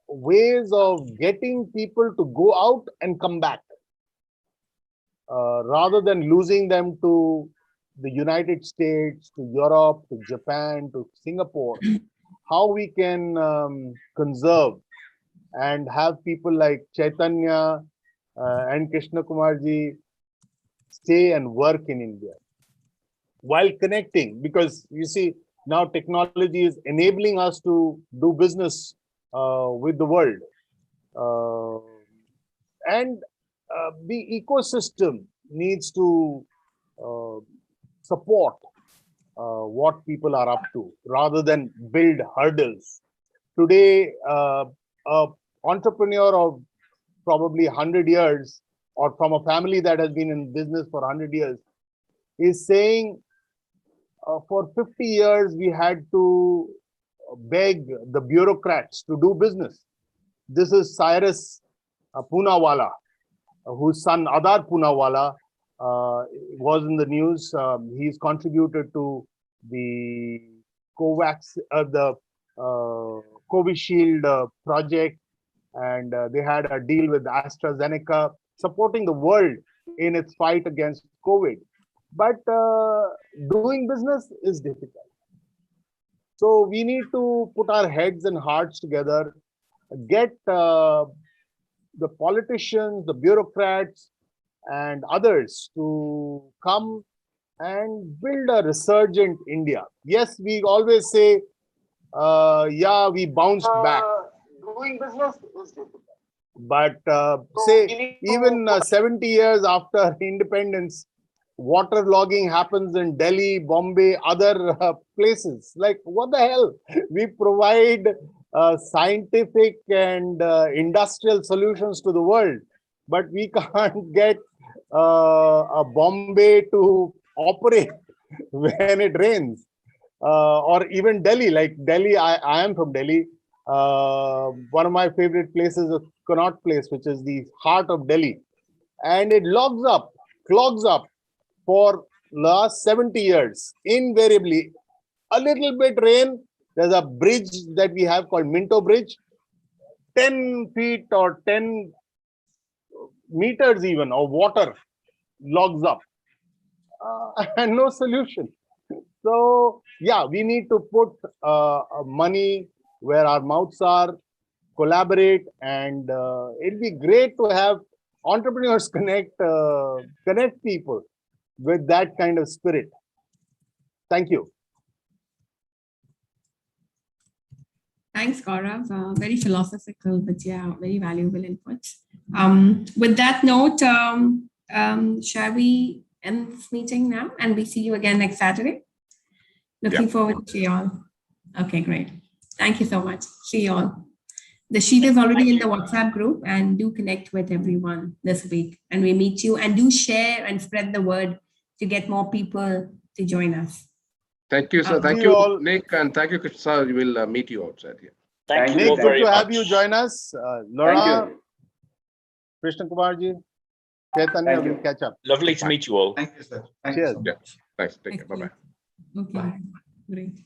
ways of getting people to go out and come back, rather than losing them to the United States, to Europe, to Japan, to Singapore. How we can conserve and have people like Chaitanya and Krishna Kumar ji stay and work in India while connecting, because you see now technology is enabling us to do business with the world, and the ecosystem needs to support what people are up to rather than build hurdles. Today, a entrepreneur of probably 100 years, or from a family that has been in business for 100 years, is saying for 50 years we had to beg the bureaucrats to do business. This is Cyrus Poonawalla, whose son Adar Poonawalla was in the news. He's contributed to the Covishield project, and they had a deal with AstraZeneca, supporting the world in its fight against COVID. But doing business is difficult. So we need to put our heads and hearts together, get the politicians, the bureaucrats, and others to come and build a resurgent India. Yes, we always say, yeah, we bounced back. Doing business is difficult. But say, even 70 years after independence, water logging happens in Delhi, Bombay, other places. Like, what the hell? We provide scientific and industrial solutions to the world, but we can't get a Bombay to operate when it rains. Or even Delhi, like Delhi, I am from Delhi. One of my favorite places is Connaught Place, which is the heart of Delhi. And it clogs up for last 70 years, invariably. A little bit rain, there's a bridge that we have called Minto Bridge, 10 feet or 10 meters even of water logs up, and no solution. So yeah, we need to put money where our mouths are, collaborate, and it'd be great to have entrepreneurs connect people with that kind of spirit. Thank you. Thanks, Gaurav. Very philosophical, but yeah, very valuable inputs. With that note, shall we end this meeting now? And we see you again next Saturday. Looking forward to see you all. Okay, great. Thank you so much. See you all. The sheet is already in the WhatsApp group, and do connect with everyone this week. And we meet you, and do share and spread the word to get more people to join us. Thank you, sir. Thank you, all. Nick, and thank you, sir. We will meet you outside here. Thank you. Nick, good to have you join us. Laura, Krishna Kumarji, Chaitanya, we'll catch up. Lovely to meet you all. Thank you, sir. Cheers. Yeah. Thanks. Take care. Bye-bye. Okay, Bye. Great.